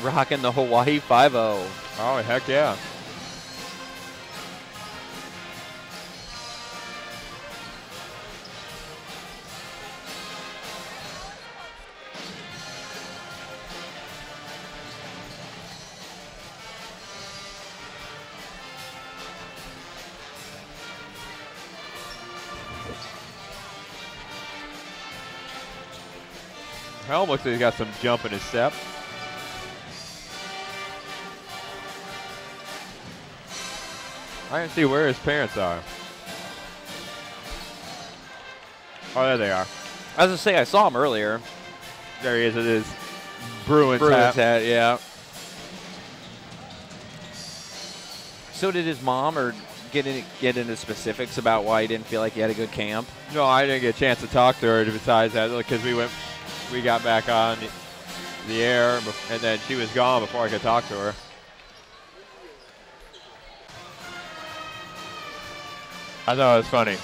Rocking the Hawaii 5-0. Oh, heck yeah. Helm looks like he's got some jump in his step. I can see where his parents are. Oh, there they are. I was going to say, I saw him earlier. There he is with his Bruins hat, yeah. So did his mom or get into specifics about why he didn't feel like he had a good camp? No, I didn't get a chance to talk to her besides that because we got back on the air and then she was gone before I could talk to her. I thought it was funny.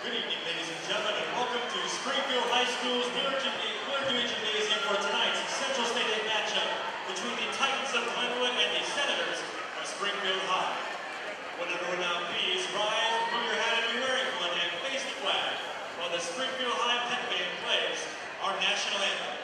Good evening, ladies and gentlemen, and welcome to Springfield High School's Miller Dewey Gymnasium for tonight's Central State A matchup between the Titans of Glenwood and the Senators of Springfield High. Would everyone now please rise, move your hat if you're wearing one, and face the flag while the Springfield High Pet Band plays our national anthem.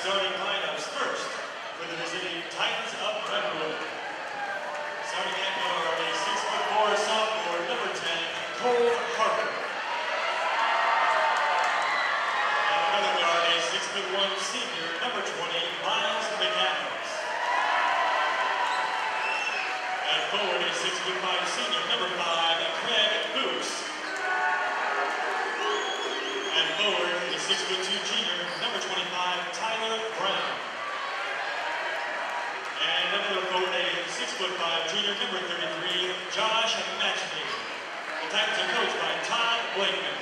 Starting lineups first for the visiting Titans of Glenwood. Starting at guard, a 6'4" sophomore, number 10, Cole Harper. And another guard, a 6'1" senior, number 20, Miles McAdams. At forward, a 6'5" senior, number 5, Craig Boots. And forward, a 6'2" junior, number 25, Tyler Brown. And another forward, a 6'5" junior, number 33, Josh Matchney. The Titans are coached by Todd Blakeman.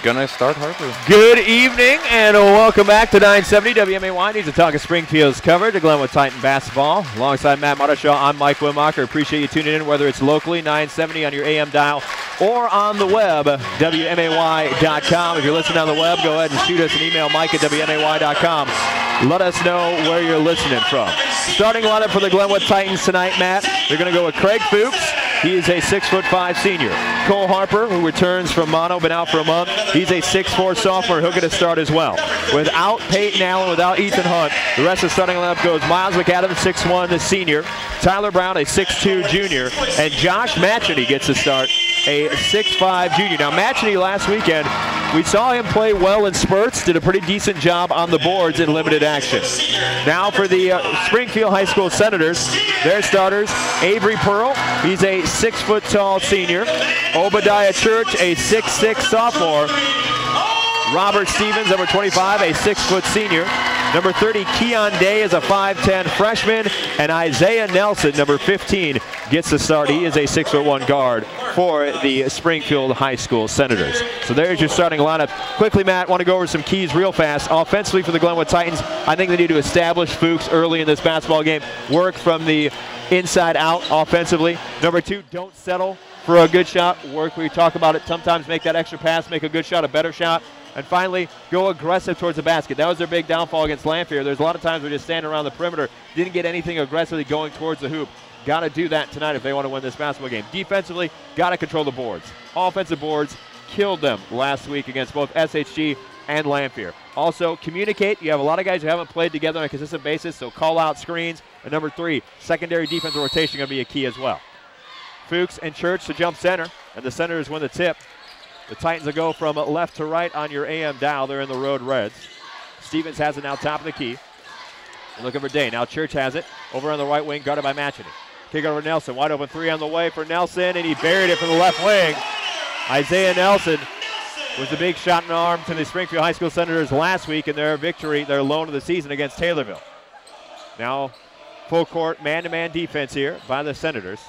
Gonna start Harper. Good evening and welcome back to 970 WMAY. Needs to talk of Springfield's cover to Glenwood Titan basketball. Alongside Matt Muttershaw, I'm Mike Wimacher. Appreciate you tuning in, whether it's locally, 970 on your AM dial, or on the web, WMAY.com. If you're listening on the web, go ahead and shoot us an email, Mike@WMAY.com. Let us know where you're listening from. Starting lineup for the Glenwood Titans tonight, Matt. They're going to go with Craig Fuchs. He is a 6'5" senior. Cole Harper, who returns from mono, been out for a month. He's a 6'4" sophomore. He'll get a start as well. Without Peyton Allen, without Ethan Hunt, the rest of the starting lineup goes Miles McAdams, 6'1", the senior. Tyler Brown, a 6'2" junior. And Josh Matchney gets the start, a 6'5" junior. Now, Matchney last weekend, we saw him play well in spurts, did a pretty decent job on the boards in limited action. Now for the Springfield High School Senators, their starters, Avery Pearl, he's a 6-foot-tall senior. Obadiah Church, a 6'6" sophomore. Robert Stevens, number 25, a 6-foot senior. Number 30, Keon Day is a 5'10" freshman. And Isaiah Nelson, number 15, gets the start. He is a 6'1" guard for the Springfield High School Senators. So there's your starting lineup. Quickly, Matt, want to go over some keys real fast. Offensively for the Glenwood Titans, I think they need to establish Fuchs early in this basketball game. Work from the inside out offensively. Number 2, don't settle for a good shot. Work, we talk about it, sometimes make that extra pass, make a good shot, a better shot. And finally, go aggressive towards the basket. That was their big downfall against Lanphier. There's a lot of times we're just standing around the perimeter, didn't get anything aggressively going towards the hoop. Got to do that tonight if they want to win this basketball game. Defensively, got to control the boards. Offensive boards killed them last week against both SHG and Lanphier. Also, communicate. You have a lot of guys who haven't played together on a consistent basis, so call out screens. And number 3, secondary defensive rotation going to be a key as well. Fuchs and Church to jump center, and the Senators win the tip. The Titans will go from left to right on your AM dial. They're in the road reds. Stevens has it now top of the key. Looking for Day. Now Church has it over on the right wing, guarded by Matchney. Kick over Nelson. Wide open 3 on the way for Nelson, and he buried it from the left wing. Isaiah Nelson was the big shot in the arm to the Springfield High School Senators last week in their victory, their lone of the season against Taylorville. Now full court man-to-man defense here by the Senators.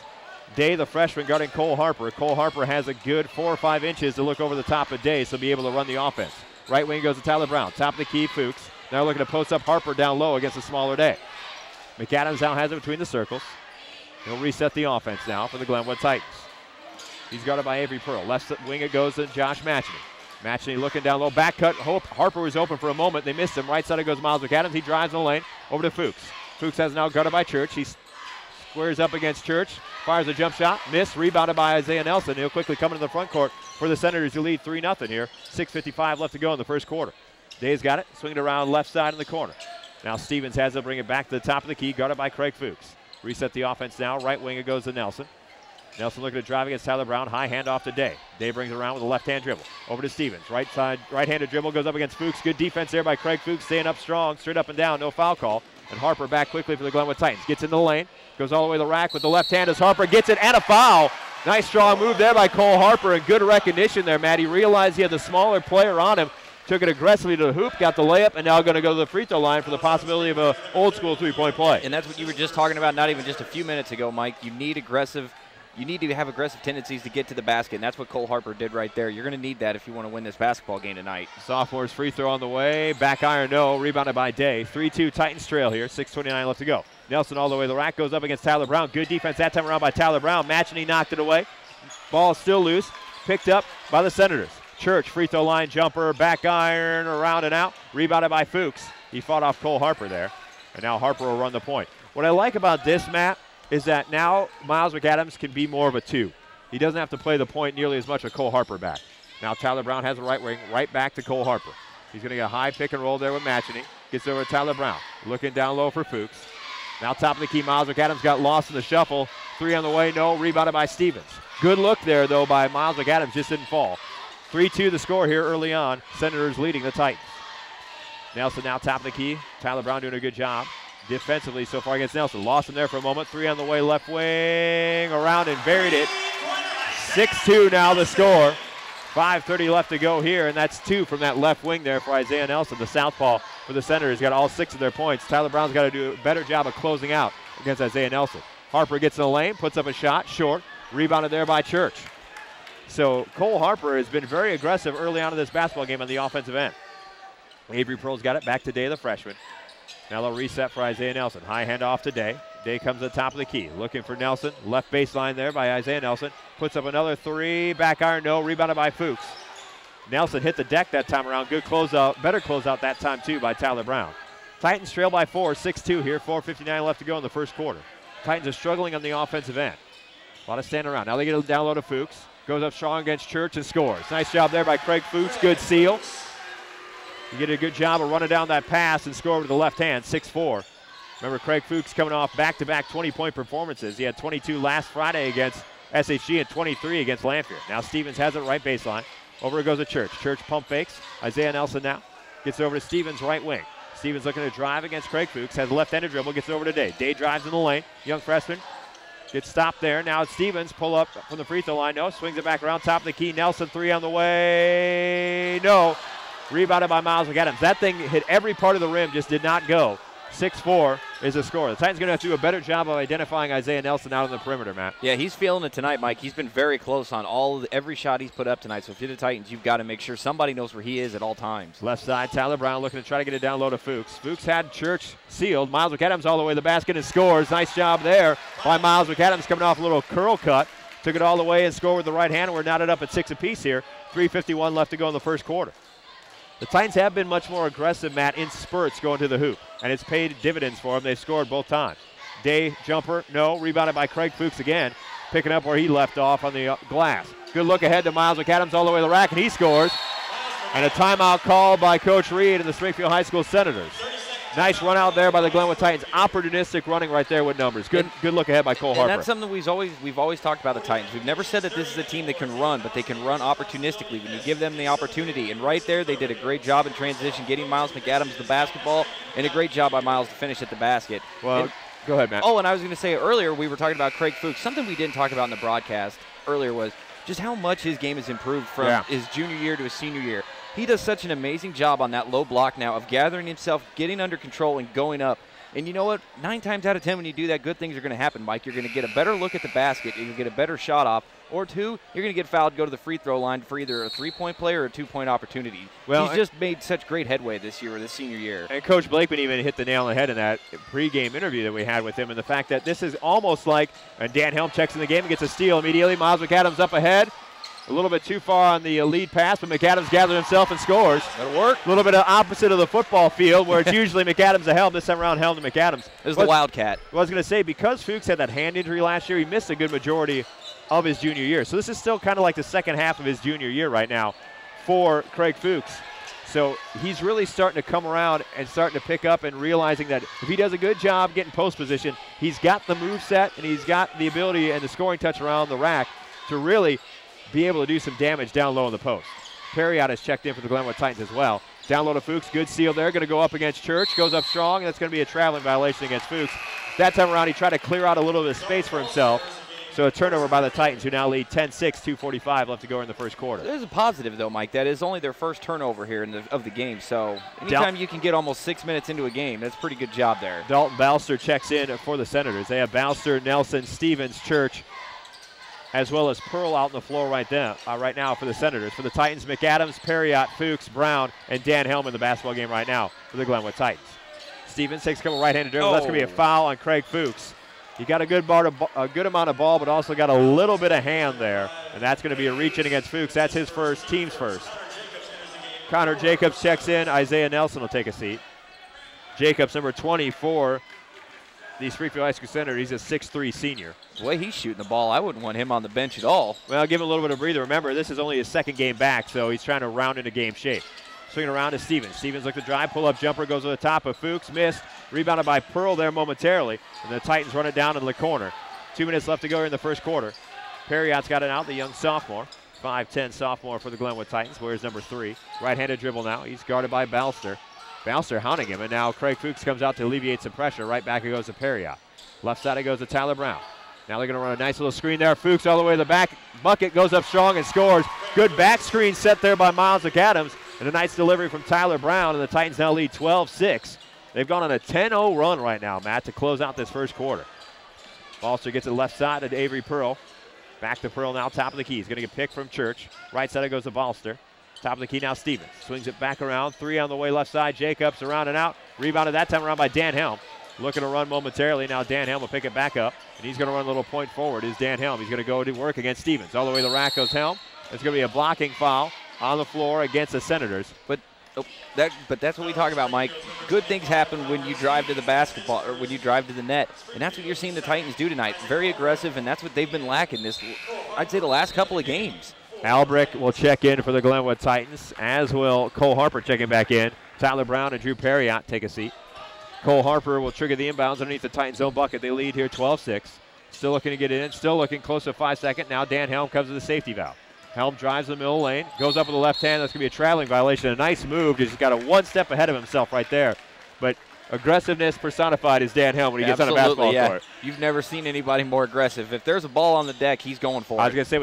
Day, the freshman, guarding Cole Harper. Cole Harper has a good 4 or 5 inches to look over the top of Day, so be able to run the offense. Right wing goes to Tyler Brown. Top of the key, Fuchs. Now looking to post up Harper down low against a smaller Day. McAdams now has it between the circles. He'll reset the offense now for the Glenwood Titans. He's guarded by Avery Pearl. Left wing it goes to Josh Matchney. Matchney looking down low. Back cut. Harper was open for a moment. They missed him. Right side it goes Miles McAdams. He drives in the lane. Over to Fuchs. Fuchs has now guarded by Church. He squares up against Church. Fires a jump shot. Miss. Rebounded by Isaiah Nelson. He'll quickly come into the front court for the Senators, who lead 3-0 here. 6:55 left to go in the first quarter. Day's got it. Swinging around left side in the corner. Now Stevens has it. Bring it back to the top of the key. Guarded by Craig Fuchs. Reset the offense now. Right wing it goes to Nelson. Nelson looking to drive against Tyler Brown. High handoff to Day. Day brings it around with a left-hand dribble. Over to Stevens. Right side, right-handed dribble goes up against Fuchs. Good defense there by Craig Fuchs. Staying up strong, straight up and down. No foul call. And Harper back quickly for the Glenwood Titans. Gets into the lane. Goes all the way to the rack with the left hand as Harper gets it and a foul. Nice strong move there by Cole Harper and good recognition there, Matt. He realized he had the smaller player on him. Took it aggressively to the hoop, got the layup, and now going to go to the free throw line for the possibility of an old-school three-point play. And that's what you were just talking about not even just a few minutes ago, Mike. You need to have aggressive tendencies to get to the basket, and that's what Cole Harper did right there. You're going to need that if you want to win this basketball game tonight. Sophomore's free throw on the way. Back iron, no. Rebounded by Day. 3-2 Titans trail here. 6:29 left to go. Nelson all the way to the rack. Goes up against Tyler Brown. Good defense that time around by Tyler Brown. Matchney knocked it away. Ball still loose. Picked up by the Senators. Church, free throw line jumper. Back iron, around and out. Rebounded by Fuchs. He fought off Cole Harper there. And now Harper will run the point. What I like about this, Matt, is that now Miles McAdams can be more of a 2. He doesn't have to play the point nearly as much with Cole Harper back. Now Tyler Brown has the right wing, right back to Cole Harper. He's going to get a high pick and roll there with Matchney. Gets over to Tyler Brown. Looking down low for Fuchs. Now top of the key, Miles McAdams got lost in the shuffle. 3 on the way, no. Rebounded by Stevens. Good look there, though, by Miles McAdams. Just didn't fall. 3-2 the score here early on. Senators leading the Titans. Nelson now top of the key. Tyler Brown doing a good job defensively so far against Nelson. Lost him there for a moment. 3 on the way, left wing, around and buried it. 6-2 now the score. 5:30 left to go here, and that's 2 from that left wing there for Isaiah Nelson, the southpaw for the Senators. Got all 6 of their points. Tyler Brown's got to do a better job of closing out against Isaiah Nelson. Harper gets in the lane, puts up a shot, short. Rebounded there by Church. So Cole Harper has been very aggressive early on in this basketball game on the offensive end. Avery Pearl's got it back to Day, the freshman. Now they'll reset for Isaiah Nelson. High handoff to Day. Day comes to the top of the key. Looking for Nelson. Left baseline there by Isaiah Nelson. Puts up another 3. Back iron, no. Rebounded by Fuchs. Nelson hit the deck that time around. Good closeout. Better closeout that time, too, by Tyler Brown. Titans trail by 4. 6-2 here. 4:59 left to go in the first quarter. Titans are struggling on the offensive end. A lot of standing around. Now they get a down low to Fuchs. Goes up strong against Church and scores. Nice job there by Craig Fuchs. Good seal. You get a good job of running down that pass and score with the left hand, 6-4. Remember, Craig Fuchs coming off back-to-back 20-point performances. He had 22 last Friday against SHG and 23 against Lanphier. Now Stevens has it right baseline. Over it goes to Church. Church pump fakes. Isaiah Nelson now gets over to Stevens' right wing. Stevens looking to drive against Craig Fuchs. Has a left-handed dribble. Gets over to Day. Day drives in the lane. Young freshman. Gets stopped there. Now it's Stevens. Pull up from the free throw line. No. Swings it back around top of the key. Nelson 3 on the way. No. Rebounded by Miles McAdams. That thing hit every part of the rim. Just did not go. 6-4 is the score. The Titans going to have to do a better job of identifying Isaiah Nelson out on the perimeter, Matt. Yeah, he's feeling it tonight, Mike. He's been very close on every shot he's put up tonight. So if you're the Titans, you've got to make sure somebody knows where he is at all times. Left side, Tyler Brown looking to try to get it down low to Fuchs. Fuchs had Church sealed. Miles McAdams all the way to the basket and scores. Nice job there by Miles McAdams coming off a little curl cut. Took it all the way and scored with the right hand. We're knotted up at 6 apiece here. 3:51 left to go in the first quarter. The Titans have been much more aggressive, Matt, in spurts going to the hoop, and it's paid dividends for them. They scored both times. Day jumper, no. Rebounded by Craig Fuchs again, picking up where he left off on the glass. Good look ahead to Miles McAdams all the way to the rack, and he scores. And a timeout called by Coach Reed and the Springfield High School Senators. Nice run out there by the Glenwood Titans. Opportunistic running right there with numbers. Good look ahead by Cole Harper. And that's something we've always talked about the Titans. We've never said that this is a team that can run, but they can run opportunistically when you give them the opportunity. And right there, they did a great job in transition, getting Miles McAdams the basketball, and a great job by Miles to finish at the basket. Well, go ahead, Matt. Oh, and I was going to say earlier, we were talking about Craig Fuchs. Something we didn't talk about in the broadcast earlier was just how much his game has improved from his junior year to his senior year. He does such an amazing job on that low block now of gathering himself, getting under control, and going up. And you know what? 9 times out of 10 when you do that, good things are going to happen, Mike. You're going to get a better look at the basket. You're going to get a better shot off. Or 2, you're going to get fouled, go to the free throw line for either a 3-point play or a 2-point opportunity. Well, he's just made such great headway this year, this senior year. And Coach Blakeman even hit the nail on the head in that pregame interview that we had with him, and the fact that this is almost like, and Dan Helm checks in the game and gets a steal immediately. Miles McAdams up ahead. A little bit too far on the lead pass, but McAdams gathers himself and scores. That'll work. A little bit of opposite of the football field where it's usually McAdams to Helm. This time around, Helm to McAdams. It was the Wildcat. I was going to say, because Fuchs had that hand injury last year, he missed a good majority of his junior year. So this is still kind of like the second half of his junior year right now for Craig Fuchs. So he's really starting to come around and starting to pick up and realizing that if he does a good job getting post position, he's got the move set and he's got the ability and the scoring touch around the rack to really be able to do some damage down low in the post. Perriott has checked in for the Glenwood Titans as well. Down low to Fuchs, good steal there, going to go up against Church, goes up strong, and that's going to be a traveling violation against Fuchs. That time around, he tried to clear out a little bit of space for himself. So a turnover by the Titans, who now lead 10-6, 2:45 left to go in the first quarter. There's a positive, though, Mike. That is only their first turnover here of the game. So anytime you can get almost 6 minutes into a game, that's a pretty good job there. Dalton Balster checks in for the Senators. They have Balster, Nelson, Stevens, Church, as well as Pearl out on the floor right now for the Senators. For the Titans, McAdams, Perriott, Fuchs, Brown, and Dan Helm in the basketball game right now for the Glenwood Titans. Stevens takes a couple right-handed dribbles. That's going to be a foul on Craig Fuchs. He got a good amount of ball, but also got a little bit of hand there, and that's going to be a reach in against Fuchs. That's his first, team's first. Connor Jacobs checks in. Isaiah Nelson will take a seat. Jacobs, number 20 for the Springfield High School Center. He's a 6'3" senior. The way he's shooting the ball, I wouldn't want him on the bench at all. Well, give him a little bit of breather. Remember, this is only his second game back, so he's trying to round into game shape. Swinging around to Stevens. Stevens look to drive, pull-up jumper, goes to the top of Fuchs, missed. Rebounded by Pearl there momentarily, and the Titans run it down in the corner. 2 minutes left to go here in the first quarter. Perriott's got it out, the young sophomore. 5'10" sophomore for the Glenwood Titans, wears number 3. Right-handed dribble now. He's guarded by Balster. Balster hounding him, and now Craig Fuchs comes out to alleviate some pressure. Right back it goes to Perriott. Left side it goes to Tyler Brown. Now they're going to run a nice little screen there. Fuchs all the way to the back. Bucket goes up strong and scores. Good back screen set there by Miles McAdams. And a nice delivery from Tyler Brown, and the Titans now lead 12-6. They've gone on a 10-0 run right now, Matt, to close out this first quarter. Balster gets it left side to Avery Pearl. Back to Pearl now, top of the key. He's going to get picked from Church. Right side it goes to Balster. Top of the key now Stevens. Swings it back around. 3 on the way left side. Jacobs around and out. Rebounded that time around by Dan Helm. Looking to run momentarily. Now Dan Helm will pick it back up. And he's going to run a little point forward is Dan Helm. He's going to go to work against Stevens. All the way to the rack goes Helm. It's going to be a blocking foul on the floor against the Senators. But that's what we talk about, Mike. Good things happen when you drive to the basketball or when you drive to the net, and that's what you're seeing the Titans do tonight. Very aggressive, and that's what they've been lacking this, I'd say, the last couple of games. Albrick will check in for the Glenwood Titans, as will Cole Harper checking back in. Tyler Brown and Drew Perriott take a seat. Cole Harper will trigger the inbounds underneath the Titans' own bucket. They lead here 12-6. Still looking to get it in, still looking close to 5 seconds. Now Dan Helm comes to the safety valve. Helm drives the middle lane, goes up with the left hand. That's going to be a traveling violation. A nice move. He's got a 1 step ahead of himself right there. But aggressiveness personified is Dan Helm when he gets on a basketball court. You've never seen anybody more aggressive. If there's a ball on the deck, he's going for it. I was going to say,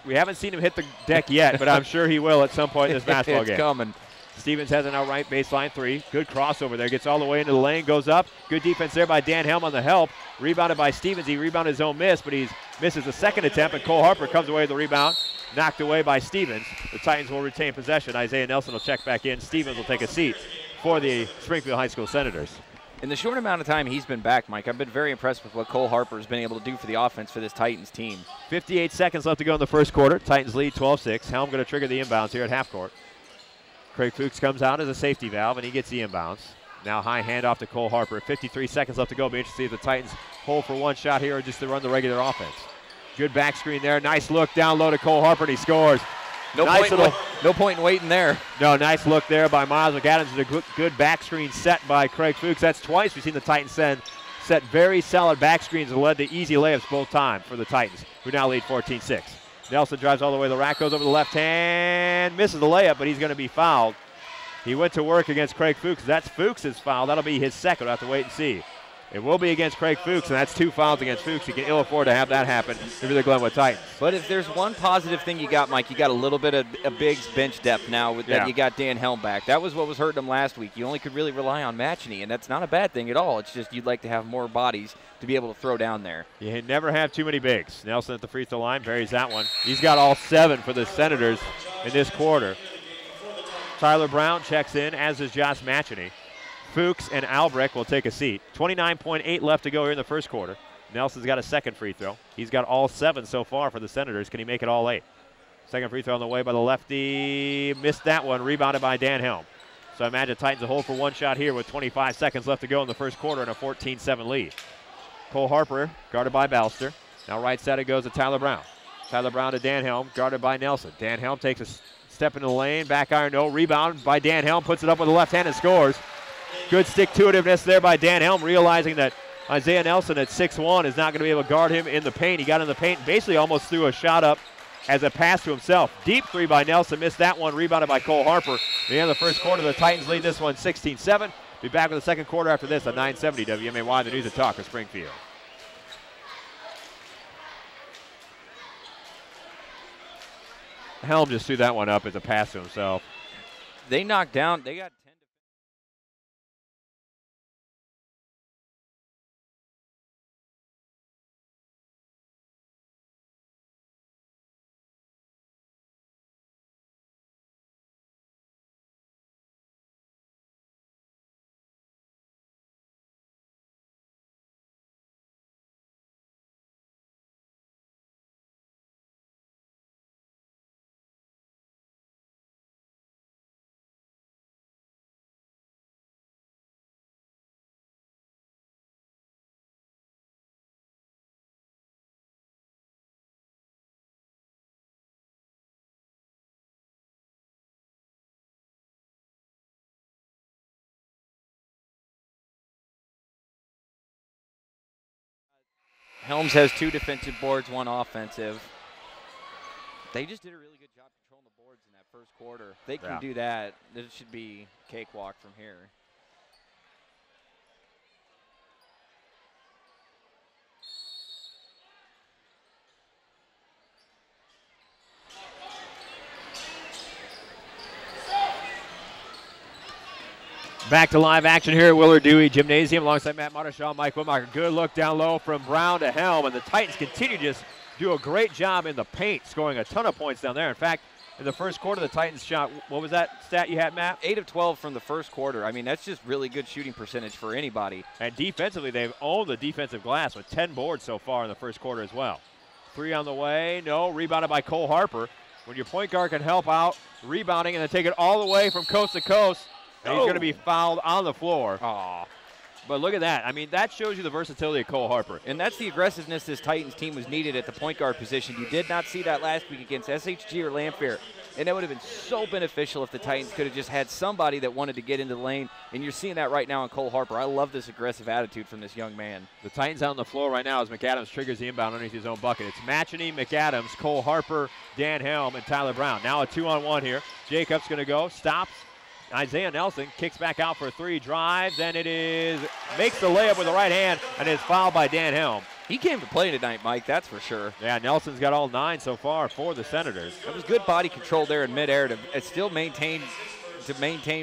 we haven't seen him hit the deck yet, but I'm sure he will at some point in this basketball game. It's coming. Stevens has an outright baseline 3. Good crossover there. Gets all the way into the lane, goes up. Good defense there by Dan Helm on the help. Rebounded by Stevens. He rebounded his own miss, but he misses the second attempt, and Cole Harper comes away with the rebound. Knocked away by Stevens. The Titans will retain possession. Isaiah Nelson will check back in. Stevens will take a seat for the Springfield High School Senators. In the short amount of time he's been back, Mike, I've been very impressed with what Cole Harper has been able to do for the offense for this Titans team. 58 seconds left to go in the first quarter. Titans lead 12-6. Helm going to trigger the inbounds here at half court. Craig Fuchs comes out as a safety valve, and he gets the inbounds. Now high handoff to Cole Harper. 53 seconds left to go. Be interested to see if the Titans hold for one shot here or just to run the regular offense. Good back screen there. Nice look down low to Cole Harper, and he scores. No point in waiting there. No, nice look there by Miles McAdams. A good back screen set by Craig Fuchs. That's twice we've seen the Titans set very solid back screens and led to easy layups both times for the Titans, who now lead 14-6. Nelson drives all the way to the rack, goes over the left hand, misses the layup, but he's going to be fouled. He went to work against Craig Fuchs. That's Fuchs' foul. That'll be his second. We'll have to wait and see. It will be against Craig Fuchs, and that's 2 fouls against Fuchs. You can ill afford to have that happen if you're the Glenwood Titans. But if there's one positive thing you got, Mike, you got a little bit of a big bench depth now with that you got Dan Helm back. That was what was hurting them last week. You only could really rely on Matchney, and that's not a bad thing at all. It's just you'd like to have more bodies to be able to throw down there. You never have too many bigs. Nelson at the free throw line buries that one. He's got all 7 for the Senators in this quarter. Tyler Brown checks in, as does Josh Matchney. Fuchs and Albrecht will take a seat. 29.8 left to go here in the first quarter. Nelson's got a second free throw. He's got all 7 so far for the Senators. Can he make it all 8? Second free throw on the way by the lefty. Missed that one. Rebounded by Dan Helm. So I imagine Titans a hold for one shot here with 25 seconds left to go in the first quarter and a 14-7 lead. Cole Harper guarded by Balster. Now right side it goes to Tyler Brown. Tyler Brown to Dan Helm, guarded by Nelson. Dan Helm takes a step into the lane. Back iron, no. Rebound by Dan Helm. Puts it up with the left hand and scores. Good stick-to-itiveness there by Dan Helm, realizing that Isaiah Nelson at 6'1" is not going to be able to guard him in the paint. He got in the paint and basically almost threw a shot up as a pass to himself. Deep 3 by Nelson. Missed that one. Rebounded by Cole Harper. At the end of the first quarter, the Titans lead this one 16-7. Be back with the second quarter after this on 970 WMAY, the News and Talk of Springfield. Helm just threw that one up as a pass to himself. They knocked down. They got 10. Helms has 2 defensive boards, 1 offensive. They just did a really good job controlling the boards in that first quarter. If they can do that, it should be cakewalk from here. Back to live action here at Willard Dewey Gymnasium alongside Matt Mottershaw, Mike Whitmarker. Good look down low from Brown to Helm, and the Titans continue to just do a great job in the paint, scoring a ton of points down there. In fact, in the first quarter, the Titans shot, what was that stat you had, Matt? 8 of 12 from the first quarter. I mean, that's just really good shooting percentage for anybody. And defensively, they've owned the defensive glass with 10 boards so far in the first quarter as well. 3 on the way, no, rebounded by Cole Harper. When your point guard can help out, rebounding, and then take it all the way from coast to coast, and he's going to be fouled on the floor. Aw. But look at that. I mean, that shows you the versatility of Cole Harper. And that's the aggressiveness this Titans team was needed at the point guard position. You did not see that last week against SHG or Lanphier. And that would have been so beneficial if the Titans could have just had somebody that wanted to get into the lane. And you're seeing that right now in Cole Harper. I love this aggressive attitude from this young man. The Titans out on the floor right now as McAdams triggers the inbound underneath his own bucket. It's Matchney, McAdams, Cole Harper, Dan Helm, and Tyler Brown. Now a 2-on-1 here. Jacobs going to go, stops. Isaiah Nelson kicks back out for a 3, drives, and makes the layup with the right hand, and is fouled by Dan Helm. He came to play tonight, Mike, that's for sure. Yeah, Nelson's got all 9 so far for the Senators. That was good body control there in midair to still maintain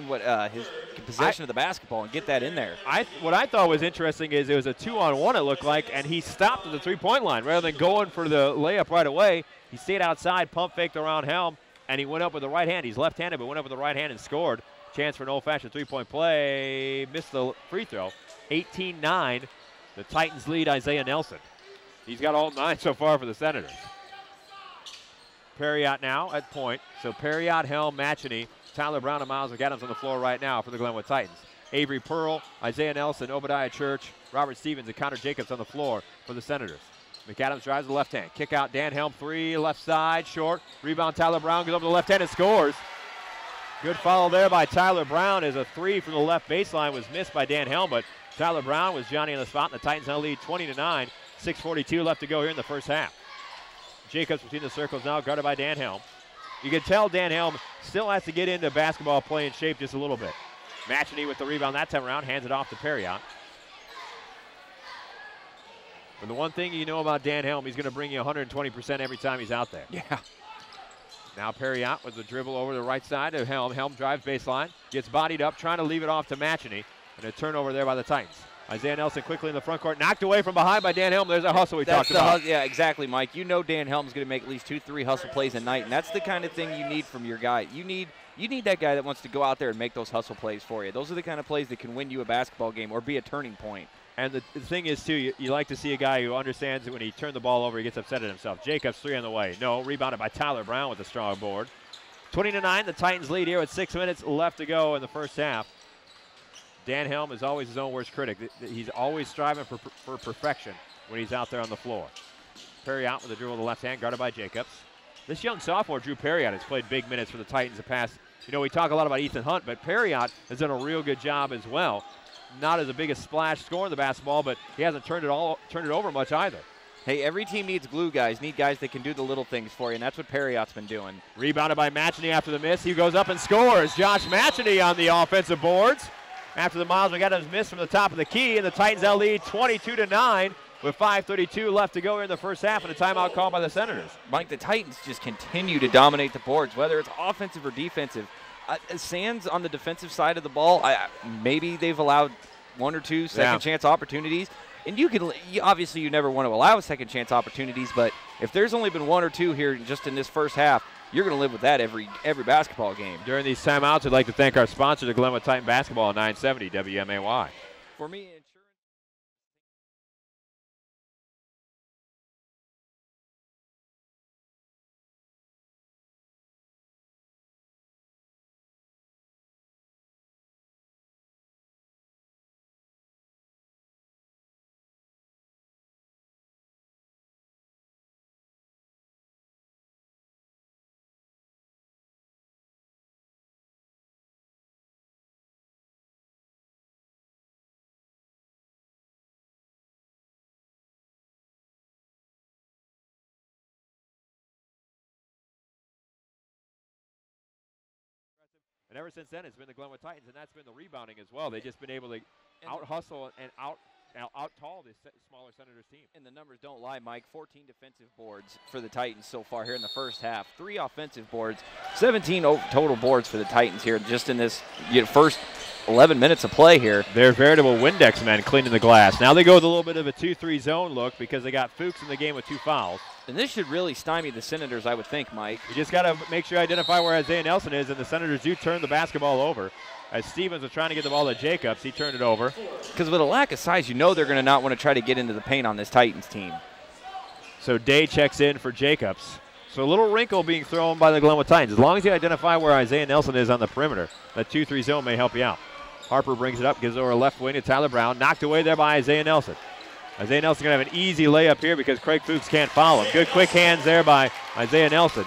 what his possession of the basketball and get that in there. What I thought was interesting is it was a 2-on-1 it looked like, and he stopped at the 3-point line. Rather than going for the layup right away, he stayed outside, pump faked around Helm, and he went up with the right hand. He's left-handed, but went up with the right hand and scored. Chance for an old-fashioned 3-point play. Missed the free throw. 18-9. The Titans lead Isaiah Nelson. He's got all 9 so far for the Senators. Perriott now at point. So Perriott, Helm, Matchney, Tyler Brown, and Miles McAdams on the floor right now for the Glenwood Titans. Avery Pearl, Isaiah Nelson, Obadiah Church, Robert Stevens, and Connor Jacobs on the floor for the Senators. McAdams drives the left hand. Kick out Dan Helm, 3, left side, short. Rebound Tyler Brown, goes over the left hand and scores. Good follow there by Tyler Brown as a 3 from the left baseline was missed by Dan Helm, but Tyler Brown was Johnny on the spot, and the Titans now lead 20-9. 6:42 left to go here in the first half. Jacobs between the circles now, guarded by Dan Helm. You can tell Dan Helm still has to get into basketball play in shape just a little bit. Matchney with the rebound that time around, hands it off to Perriott. But the one thing you know about Dan Helm, he's going to bring you 120% every time he's out there. Yeah. Now Perriott with the dribble over the right side of Helm. Helm drives baseline, gets bodied up, trying to leave it off to Matchney. And a turnover there by the Titans. Isaiah Nelson quickly in the front court, knocked away from behind by Dan Helm. There's a hustle we talked about. Yeah, exactly, Mike. You know Dan Helm's going to make at least 2-3 hustle plays a night, and that's the kind of thing you need from your guy. You need that guy that wants to go out there and make those hustle plays for you. Those are the kind of plays that can win you a basketball game or be a turning point. And the thing is, too, you like to see a guy who understands that when he turned the ball over, he gets upset at himself. Jacobs, 3 on the way. No, rebounded by Tyler Brown with a strong board. 20-9, the Titans lead here with 6 minutes left to go in the first half. Dan Helm is always his own worst critic. He's always striving for perfection when he's out there on the floor. Perriott with the dribble with the left hand, guarded by Jacobs. This young sophomore, Drew Perriott, has played big minutes for the Titans the past. You know, we talk a lot about Ethan Hunt, but Perriott has done a real good job as well. Not as a big a splash scoring the basketball, but he hasn't turned it over much either. Hey, every team needs glue guys, need guys that can do the little things for you, and that's what Perriott's been doing. Rebounded by Matchney after the miss. He goes up and scores. Josh Matchney on the offensive boards. After the Miles McAdams miss from the top of the key, and the Titans now lead 22-9 with 5:32 left to go here in the first half, and a timeout called by the Senators. Mike, the Titans just continue to dominate the boards, whether it's offensive or defensive. Sands on the defensive side of the ball, maybe they've allowed 1 or 2 second chance opportunities. And obviously you never want to allow second chance opportunities, but if there's only been 1 or 2 here just in this first half, you're going to live with that every basketball game. During these timeouts, I'd like to thank our sponsor, the Glenwood Titan Basketball, 970 WMAY. For me, insurance. And ever since then, it's been the Glenwood Titans, and that's been the rebounding as well. They've just been able to out-hustle and out-tall this smaller Senators team. And the numbers don't lie, Mike. 14 defensive boards for the Titans so far here in the first half. 3 offensive boards, 17 total boards for the Titans here just in this first 11 minutes of play here. They're veritable Windex men cleaning the glass. Now they go with a little bit of a 2-3 zone look because they got Fuchs in the game with 2 fouls. And this should really stymie the Senators, I would think, Mike. You just got to make sure you identify where Isaiah Nelson is, and the Senators do turn the basketball over. As Stevens was trying to get the ball to Jacobs, he turned it over. Because with a lack of size, you know they're going to not want to try to get into the paint on this Titans team. So Day checks in for Jacobs. So a little wrinkle being thrown by the Glenwood Titans. As long as you identify where Isaiah Nelson is on the perimeter, that 2-3 zone may help you out. Harper brings it up, gives it over left wing to Tyler Brown. Knocked away there by Isaiah Nelson. Isaiah Nelson going to have an easy layup here because Craig Fuchs can't foul him. Good quick hands there by Isaiah Nelson.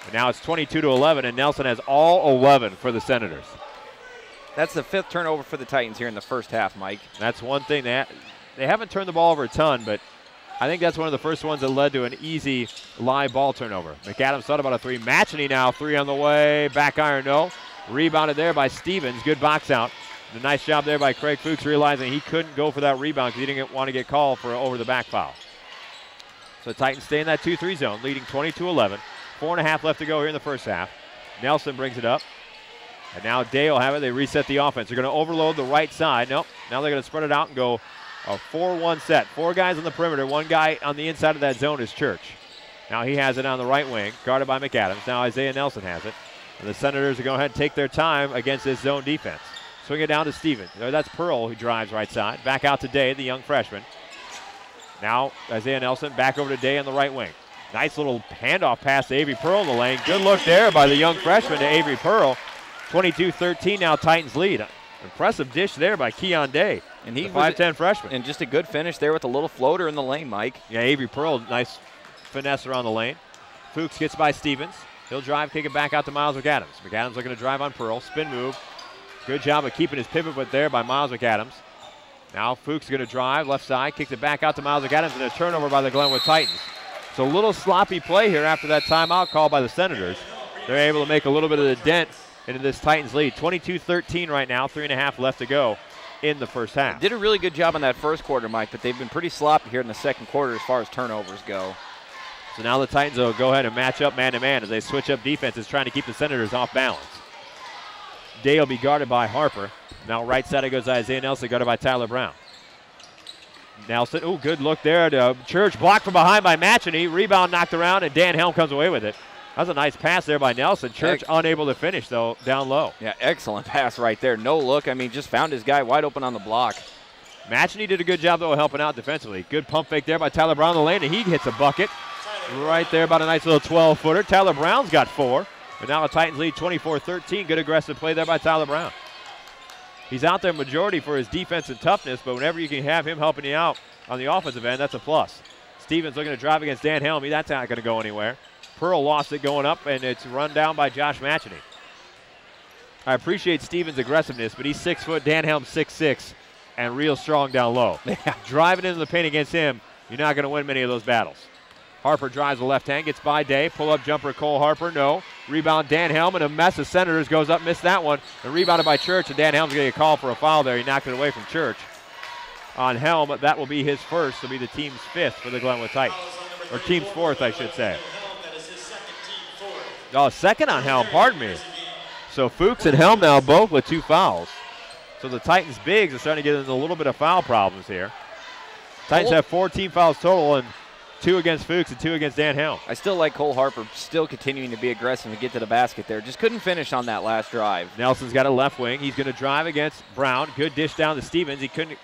And now it's 22-11, and Nelson has all 11 for the Senators. That's the 5th turnover for the Titans here in the first half, Mike. That's one thing. They haven't turned the ball over a ton, but I think that's one of the first ones that led to an easy live ball turnover. McAdams thought about a 3. Matchney now, 3 on the way. Back iron, no. Rebounded there by Stevens. Good box out. A nice job there by Craig Fuchs, realizing he couldn't go for that rebound because he didn't want to get called for over the back foul. So the Titans stay in that 2-3 zone, leading 22-11. 4.5 left to go here in the first half. Nelson brings it up. And now Day will have it. They reset the offense. They're going to overload the right side. Nope. Now they're going to spread it out and go a 4-1 set. 4 guys on the perimeter. 1 guy on the inside of that zone is Church. Now he has it on the right wing, guarded by McAdams. Now Isaiah Nelson has it. And the Senators are going to go ahead and take their time against this zone defense. Swing it down to Stevens. That's Pearl who drives right side. Back out to Day, the young freshman. Now Isaiah Nelson back over to Day on the right wing. Nice little handoff pass to Avery Pearl in the lane. Good look there by the young freshman to Avery Pearl. 22-13 now Titans lead. Impressive dish there by Keon Day. And he was 5'10 freshman. And just a good finish there with a little floater in the lane, Mike. Yeah, Avery Pearl, nice finesse around the lane. Fuchs gets by Stevens. He'll drive, kick it back out to Miles McAdams. McAdams looking to drive on Pearl. Spin move. Good job of keeping his pivot foot there by Miles McAdams. Now Fuchs going to drive left side, kicks it back out to Miles McAdams, and a turnover by the Glenwood Titans. So a little sloppy play here after that timeout call by the Senators. They're able to make a little bit of the dent into this Titans lead. 22-13 right now, 3.5 left to go in the first half. Did a really good job in that first quarter, Mike, but they've been pretty sloppy here in the second quarter as far as turnovers go. So now the Titans will go ahead and match up man-to-man as they switch up defenses, trying to keep the Senators off balance. Day will be guarded by Harper. Now right side it goes Isaiah Nelson, guarded by Tyler Brown. Nelson, oh, good look there to Church, blocked from behind by Matchney. Rebound knocked around, and Dan Helm comes away with it. That was a nice pass there by Nelson. Church unable to finish, though, down low. Yeah, excellent pass right there. No look. I mean, just found his guy wide open on the block. Matchney did a good job, though, helping out defensively. Good pump fake there by Tyler Brown in the lane, and he hits a bucket right there, about a nice little 12-footer. Tyler Brown's got 4, and now the Titans lead 24-13. Good aggressive play there by Tyler Brown. He's out there majority for his defense and toughness, but whenever you can have him helping you out on the offensive end, that's a plus. Stevens looking to drive against Dan Helmy. That's not going to go anywhere. Pearl lost it going up, and it's run down by Josh Matchney. I appreciate Stevens' aggressiveness, but he's 6 foot, Dan Helm 6'6", and real strong down low. Driving into the paint against him, you're not going to win many of those battles. Harper drives the left hand, gets by Day. Pull-up jumper, Cole Harper, no. Rebound, Dan Helm, and a mess of Senators goes up, missed that one. And rebounded by Church, and Dan Helm's going to get a call for a foul there. He knocked it away from Church. On Helm, that will be his first. It'll be the team's 5th for the Glenwood Titans. Or team's 4th, I should say. Oh, second on Helm, pardon me. So Fuchs and Helm now both with 2 fouls. So the Titans' bigs are starting to get into a little bit of foul problems here. Titans have 4 team fouls total, and 2 against Fuchs and 2 against Dan Helm. I still like Cole Harper still continuing to be aggressive and get to the basket there. Just couldn't finish on that last drive. Nelson's got a left wing. He's going to drive against Brown. Good dish down to Stevens. He couldn't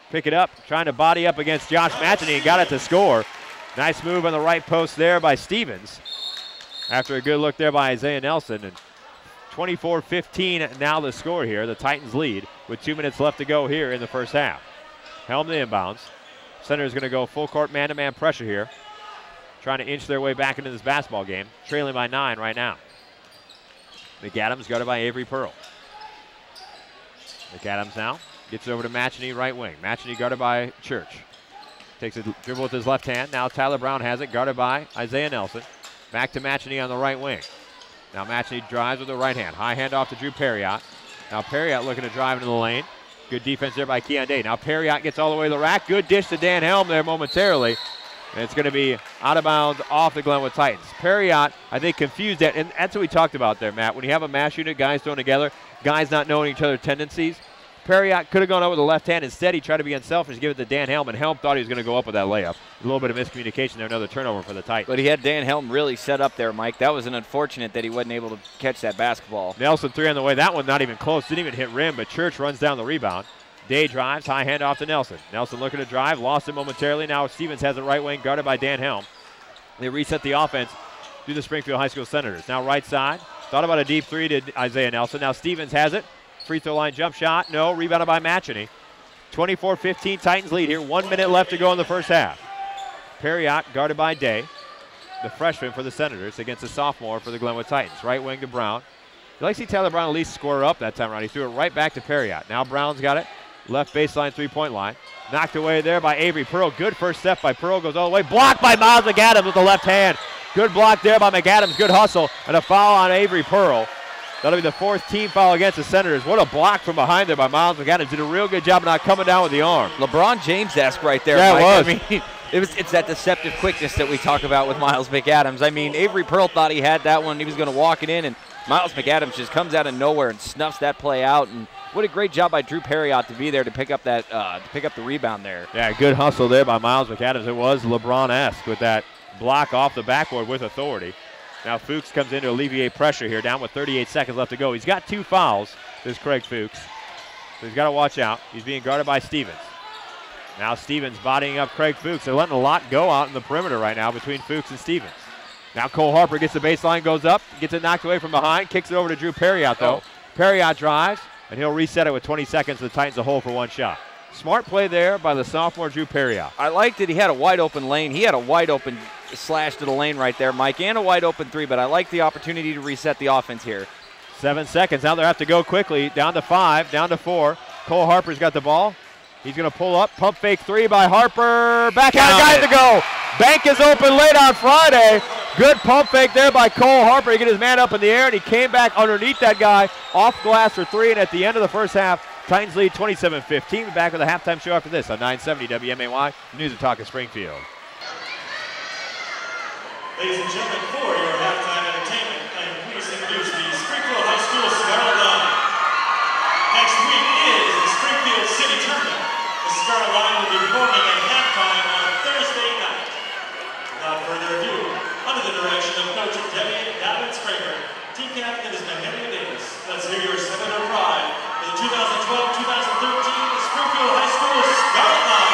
pick it up. Trying to body up against Josh Matchney and got it to score. Nice move on the right post there by Stevens. After a good look there by Isaiah Nelson. And 24-15 now the score here. The Titans lead with 2 minutes left to go here in the first half. Helm the inbounds. Center is going to go full court man-to-man pressure here. Trying to inch their way back into this basketball game. Trailing by 9 right now. McAdams guarded by Avery Pearl. McAdams now gets it over to Matchney, right wing. Matchney guarded by Church. Takes a dribble with his left hand. Now Tyler Brown has it, guarded by Isaiah Nelson. Back to Matchney on the right wing. Now Matchney drives with the right hand. High hand off to Drew Perriott. Now Perriott looking to drive into the lane. Good defense there by Keon Day. Now Perriott gets all the way to the rack. Good dish to Dan Helm there momentarily. And it's going to be out of bounds off the Glenwood Titans. Perriott, I think, confused that. And that's what we talked about there, Matt. When you have a mass unit, guys thrown together, guys not knowing each other's tendencies, Perriott could have gone over the left hand. Instead, he tried to be unselfish, give it to Dan Helm, and Helm thought he was going to go up with that layup. A little bit of miscommunication there, another turnover for the Titans. But he had Dan Helm really set up there, Mike. That was an unfortunate that he wasn't able to catch that basketball. Nelson 3 on the way. That one not even close. Didn't even hit rim, but Church runs down the rebound. Day drives, high hand off to Nelson. Nelson looking to drive, lost it momentarily. Now Stevens has it right wing, guarded by Dan Helm. They reset the offense through the Springfield High School Senators. Now right side, thought about a deep 3 to Isaiah Nelson. Now Stevens has it. Free throw line jump shot, no. Rebounded by Matchney. 24-15 Titans lead here. 1 minute left to go in the first half. Perriott guarded by Day, the freshman for the Senators, against the sophomore for the Glenwood Titans. Right wing to Brown. You'd like to see Tyler Brown at least score up that time around. He threw it right back to Perriott. Now Brown's got it. Left baseline 3-point line. Knocked away there by Avery Pearl. Good first step by Pearl. Goes all the way. Blocked by Miles McAdams with the left hand. Good block there by McAdams. Good hustle. And a foul on Avery Pearl. That'll be the 4th team foul against the Senators. What a block from behind there by Miles McAdams. Did a real good job of not coming down with the arm. LeBron James-esque right there, yeah, Mike. It was. I mean, it's that deceptive quickness that we talk about with Miles McAdams. I mean, Avery Pearl thought he had that one. He was going to walk it in, and Miles McAdams just comes out of nowhere and snuffs that play out. And what a great job by Drew Perriott to be there to pick up that the rebound there. Yeah, good hustle there by Miles McAdams. It was LeBron-esque with that block off the backboard with authority. Now Fuchs comes in to alleviate pressure here, down with 38 seconds left to go. He's got 2 fouls, this Craig Fuchs. So he's got to watch out. He's being guarded by Stevens. Now Stevens bodying up Craig Fuchs. They're letting a lot go out in the perimeter right now between Fuchs and Stevens. Now Cole Harper gets the baseline, goes up, gets it knocked away from behind, kicks it over to Drew Perriott though. Perriott drives, and he'll reset it with 20 seconds. The Titans a hole for 1 shot. Smart play there by the sophomore Drew Perriott. I liked it. He had a wide open lane. He had a wide open slash to the lane right there, Mike, and a wide open 3, but I like the opportunity to reset the offense here. 7 seconds. Now they have to go quickly. Down to 5, down to 4. Cole Harper's got the ball. He's going to pull up. Pump fake 3 by Harper. Back out, guys to go. Bank is open late on Friday. Good pump fake there by Cole Harper. He get his man up in the air, and he came back underneath that guy off glass for 3, and at the end of the first half, Titans lead 27-15. We're back with a halftime show after this on 970 WMAY, News and Talk of Springfield. Ladies and gentlemen, for your halftime entertainment, I'm pleased to introduce the Springfield High School Scarlet Line. Next week is the Springfield City Tournament. The Scarlet Line will be performing at halftime on Thursday night. Without further ado, under the direction of Coach Debbie Davids-Kramer, team captain is Mahalia Davis. Let's hear your Senator Pride for the 2012-2013 Springfield High School Scarlet Line.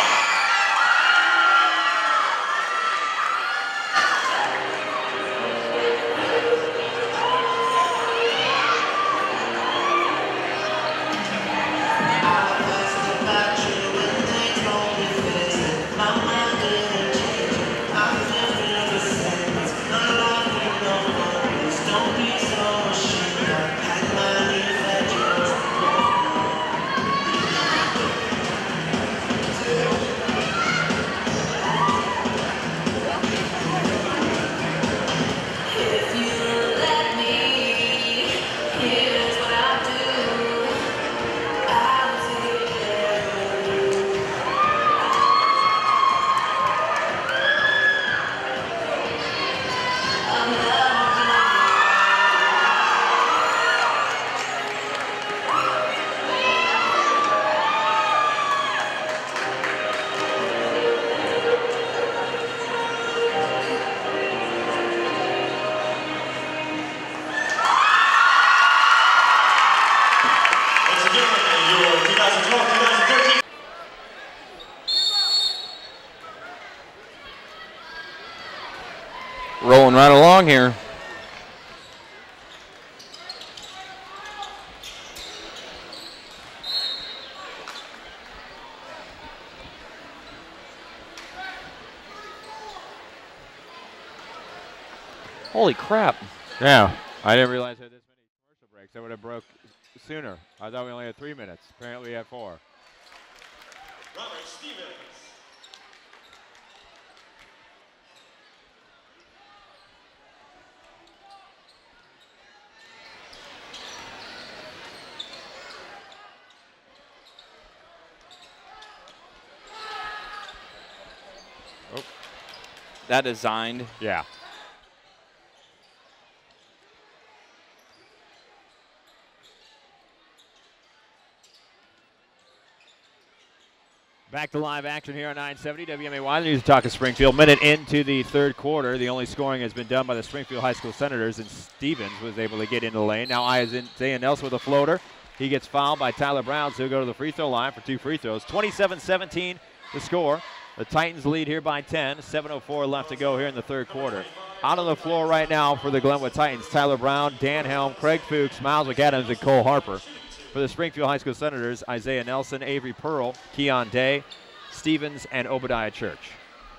Rolling right along here. Holy crap. Yeah, I didn't realize I had this many commercial breaks. I would have broke sooner. I thought we only had 3 minutes. Apparently we had 4. Robert Stevens. Oh. That designed. Yeah. Back to live action here on 970 WMAY, the News and Talk of Springfield. Minute into the third quarter. The only scoring has been done by the Springfield High School Senators, and Stevens was able to get into the lane. Now Isaiah Nelson with a floater. He gets fouled by Tyler Brown, so he'll go to the free throw line for 2 free throws. 27-17 the score. The Titans lead here by 10. 7:04 left to go here in the third quarter. Out on the floor right now for the Glenwood Titans, Tyler Brown, Dan Helm, Craig Fuchs, Miles McAdams, and Cole Harper. For the Springfield High School Senators, Isaiah Nelson, Avery Pearl, Keon Day, Stevens, and Obadiah Church.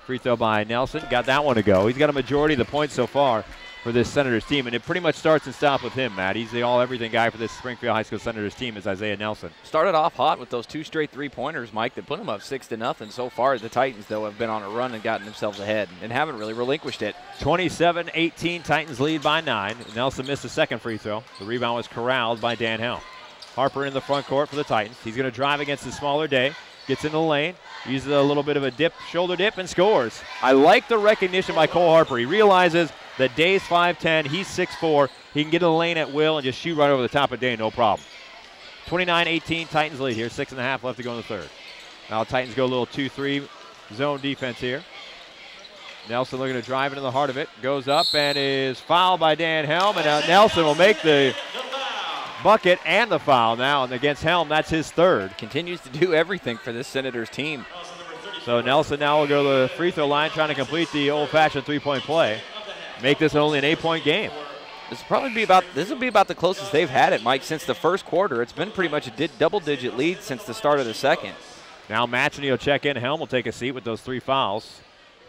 Free throw by Nelson. Got that one to go. He's got a majority of the points so far for this Senators team, and it pretty much starts and stops with him, Matt. He's the all-everything guy for this Springfield High School Senators team is Isaiah Nelson. Started off hot with those 2 straight three-pointers, Mike, that put them up 6-0. So far, the Titans, though, have been on a run and gotten themselves ahead and haven't really relinquished it. 27-18, Titans lead by 9. Nelson missed the second free throw. The rebound was corralled by Dan Helm. Harper in the front court for the Titans. He's going to drive against the smaller Day. Gets in the lane, uses a little bit of a dip, shoulder dip, and scores. I like the recognition by Cole Harper. He realizes that Day's 5'10", he's 6'4". He can get in the lane at will and just shoot right over the top of Day, no problem. 29-18, Titans lead here. 6.5 left to go in the third. Now Titans go a little 2-3 zone defense here. Nelson looking to drive into the heart of it. Goes up and is fouled by Dan Helm, and now Nelson will make the bucket and the foul now, and against Helm, that's his third. Continues to do everything for this Senators team. So Nelson now will go to the free throw line trying to complete the old-fashioned three-point play. Make this only an 8-point game. This will be about the closest they've had it, Mike, since the first quarter. It's been pretty much a double-digit lead since the start of the second. Now Matchney will check in. Helm will take a seat with those 3 fouls.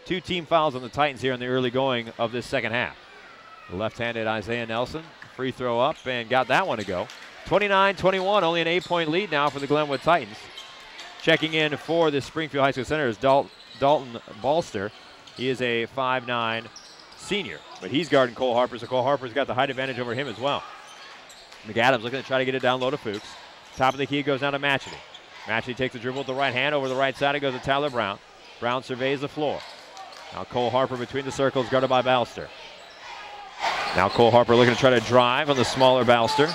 2 team fouls on the Titans here in the early going of this second half. The left-handed Isaiah Nelson, free throw up, and got that one to go. 29-21, only an 8-point lead now for the Glenwood Titans. Checking in for the Springfield High School Senators, Dalton Balster. He is a 5'9" senior, but he's guarding Cole Harper, so Cole Harper's got the height advantage over him as well. McAdams looking to try to get it down low to Fuchs. Top of the key goes down to Matchney. Matchney takes the dribble with the right hand. Over the right side, it goes to Tyler Brown. Brown surveys the floor. Now Cole Harper between the circles, guarded by Balster. Now Cole Harper looking to try to drive on the smaller Balster.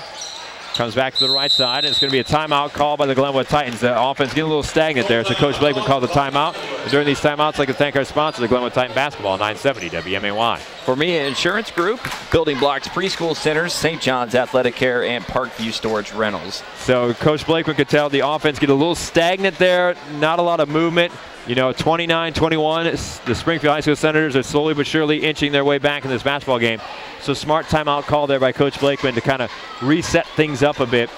Comes back to the right side, and it's going to be a timeout called by the Glenwood Titans. The offense getting a little stagnant there, so Coach Blakeman called the timeout. And during these timeouts, I'd like to thank our sponsor, the Glenwood Titan Basketball, 970 WMAY. For me, Insurance Group, Building Blocks Preschool Centers, St. John's Athletic Care, and Parkview Storage Rentals. So Coach Blakeman could tell the offense get a little stagnant there, not a lot of movement. You know, 29-21, the Springfield High School Senators are slowly but surely inching their way back in this basketball game. So smart timeout call there by Coach Blakeman to kind of reset things up a bit.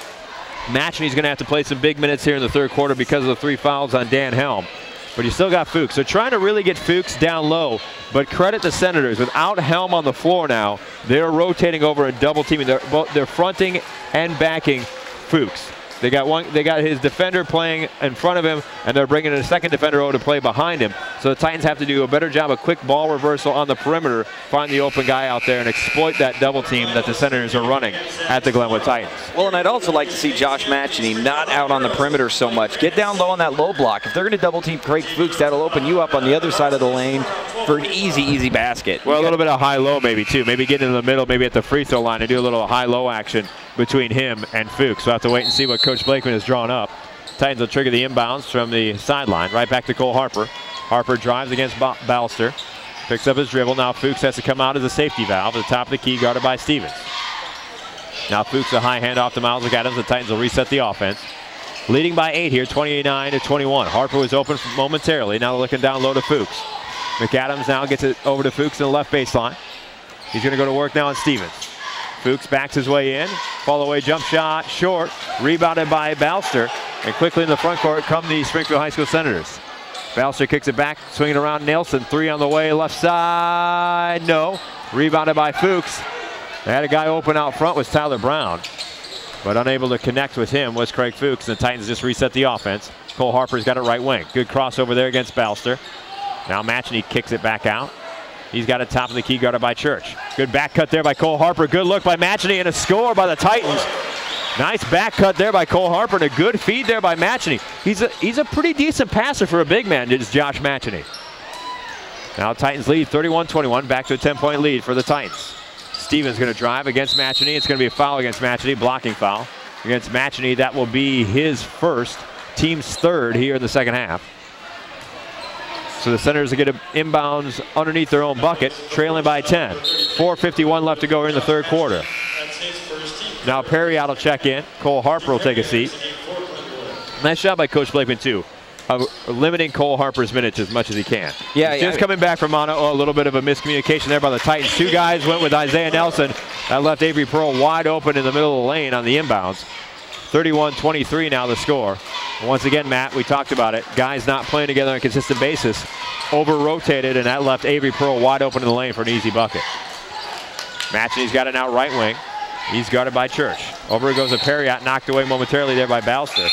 Matchney's going to have to play some big minutes here in the third quarter because of the 3 fouls on Dan Helm. But you still got Fuchs. So trying to really get Fuchs down low, but credit the Senators. Without Helm on the floor now, they're rotating over and double teaming. They're fronting and backing Fuchs. They got his defender playing in front of him, and they're bringing a second defender over to play behind him. So the Titans have to do a better job of quick ball reversal on the perimeter, find the open guy out there, and exploit that double team that the Senators are running at the Glenwood Titans. Well, and I'd also like to see Josh Matchney not out on the perimeter so much. Get down low on that low block. If they're going to double team Craig Fuchs, that'll open you up on the other side of the lane for an easy basket. Well, a little bit of high-low maybe too. Maybe get in the middle, maybe at the free throw line and do a little high-low action between him and Fuchs. So we'll have to wait and see what Coach Blakeman has drawn up. Titans will trigger the inbounds from the sideline. Right back to Cole Harper. Harper drives against Balster. Picks up his dribble. Now Fuchs has to come out as a safety valve at the top of the key, guarded by Stevens. Now Fuchs a high handoff to Miles McAdams. The Titans will reset the offense. Leading by 8 here, 29-21. Harper was open momentarily. Now they're looking down low to Fuchs. McAdams now gets it over to Fuchs in the left baseline. He's going to go to work now on Stevens. Fuchs backs his way in. Fall away jump shot, short. Rebounded by Balster. And quickly in the front court come the Springfield High School Senators. Balster kicks it back, swinging around Nelson. 3 on the way, left side. No. Rebounded by Fuchs. They had a guy open out front was Tyler Brown. But unable to connect with him was Craig Fuchs. And the Titans just reset the offense. Cole Harper's got it right wing. Good crossover there against Balster. Now Matchney kicks it back out. He's got it top of the key, guarded by Church. Good back cut there by Cole Harper. Good look by Matchney and a score by the Titans. Nice back cut there by Cole Harper and a good feed there by Matchney. He's a pretty decent passer for a big man, is Josh Matchney. Now Titans lead 31-21, back to a 10-point lead for the Titans. Stevens going to drive against Matchney. It's going to be a foul against Matchney, blocking foul against Matchney. That will be his first, team's third here in the second half. So the Senators will get inbounds underneath their own bucket, trailing by 10. 4:51 left to go here in the third quarter. Now Perriott will check in. Cole Harper will take a seat. Nice job by Coach Blakeman too, of limiting Cole Harper's minutes as much as he can. Yeah, just coming back from mono, a little bit of a miscommunication there by the Titans. 2 guys went with Isaiah Nelson. That left Avery Pearl wide open in the middle of the lane on the inbounds. 31-23 now the score. Once again, Matt, we talked about it. Guys not playing together on a consistent basis. Over-rotated, and that left Avery Pearl wide open in the lane for an easy bucket. Matchney's got it now right wing. He's guarded by Church. Over it goes to Perriott, knocked away momentarily there by Balster.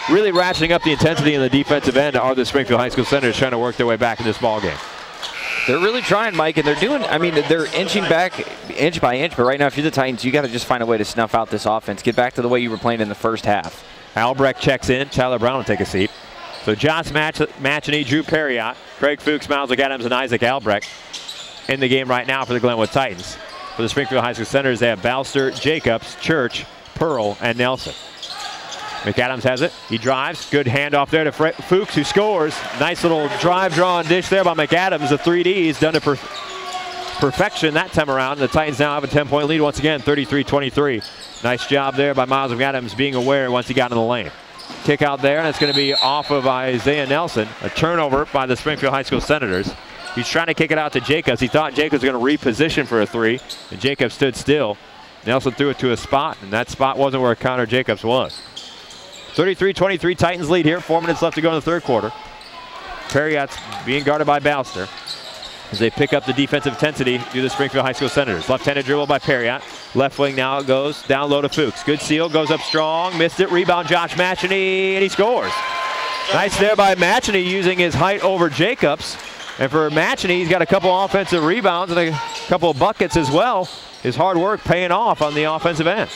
Really ratcheting up the intensity in the defensive end are the Springfield High School Senators trying to work their way back in this ball game. They're really trying, Mike, and they're doing, I mean, they're inching back inch by inch, but right now if you're the Titans, you got to just find a way to snuff out this offense. Get back to the way you were playing in the first half. Albrecht checks in. Tyler Brown will take a seat. So Josh Matchney, Drew Perriott, Craig Fuchs, Miles McAdams, and Isaac Albrecht in the game right now for the Glenwood Titans. For the Springfield High School Senators, they have Balster, Jacobs, Church, Pearl, and Nelson. McAdams has it. He drives. Good handoff there to Fuchs, who scores. Nice little drive, draw, and dish there by McAdams. The 3Ds done to perfection that time around. The Titans now have a 10-point lead once again, 33-23. Nice job there by Miles McAdams being aware once he got in the lane. Kick out there, and it's going to be off of Isaiah Nelson. A turnover by the Springfield High School Senators. He's trying to kick it out to Jacobs. He thought Jacobs was going to reposition for a 3, and Jacobs stood still. Nelson threw it to a spot, and that spot wasn't where Connor Jacobs was. 33-23, Titans lead here. 4 minutes left to go in the third quarter. Perriott's being guarded by Balster as they pick up the defensive intensity to the Springfield High School Senators. Left-handed dribble by Perriott. Left wing now goes down low to Fuchs. Good seal, goes up strong, missed it. Rebound Josh Matchney, and he scores. Nice there by Matchney using his height over Jacobs. And for Matchney, he's got a couple offensive rebounds and a couple of buckets as well. His hard work paying off on the offensive end.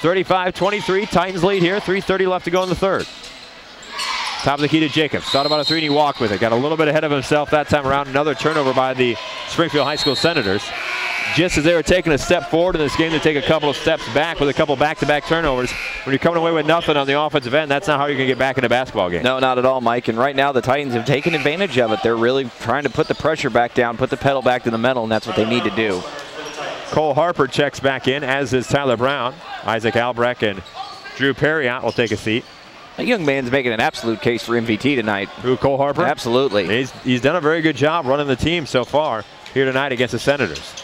35-23, Titans lead here. 3:30 left to go in the third. Top of the key to Jacobs. Thought about a three and he walked with it. Got a little bit ahead of himself that time around. Another turnover by the Springfield High School Senators. Just as they were taking a step forward in this game, they take a couple of steps back with a couple back-to-back turnovers. When you're coming away with nothing on the offensive end, that's not how you're going to get back in a basketball game. No, not at all, Mike. And right now the Titans have taken advantage of it. They're really trying to put the pressure back down, put the pedal back to the metal, and that's what they need to do. Cole Harper checks back in, as is Tyler Brown. Isaac Albrecht and Drew Perriott will take a seat. That young man's making an absolute case for MVP tonight. Who, Cole Harper? Absolutely. He's done a very good job running the team so far here tonight against the Senators.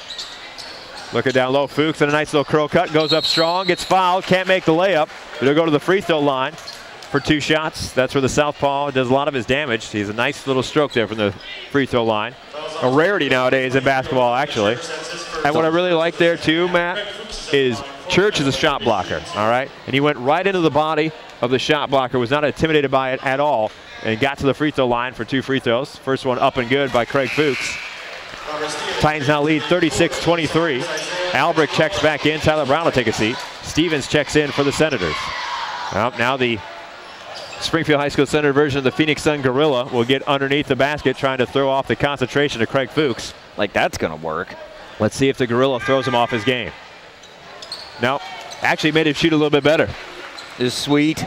Looking down low, Fuchs and a nice little curl cut. Goes up strong, gets fouled, can't make the layup. But he'll go to the free throw line for 2 shots. That's where the southpaw does a lot of his damage. He's a nice little stroke there from the free throw line. A rarity nowadays in basketball, actually. And what I really like there too, Matt, is Church is a shot blocker, all right? And he went right into the body of the shot blocker, was not intimidated by it at all, and got to the free throw line for 2 free throws. First one up and good by Craig Fuchs. Titans now lead 36-23. Albrecht checks back in. Tyler Brown will take a seat. Stevens checks in for the Senators. Well, now the Springfield High School Senator version of the Phoenix Sun Gorilla will get underneath the basket, trying to throw off the concentration of Craig Fuchs. Like that's going to work. Let's see if the Gorilla throws him off his game. No, actually made him shoot a little bit better. Is sweet.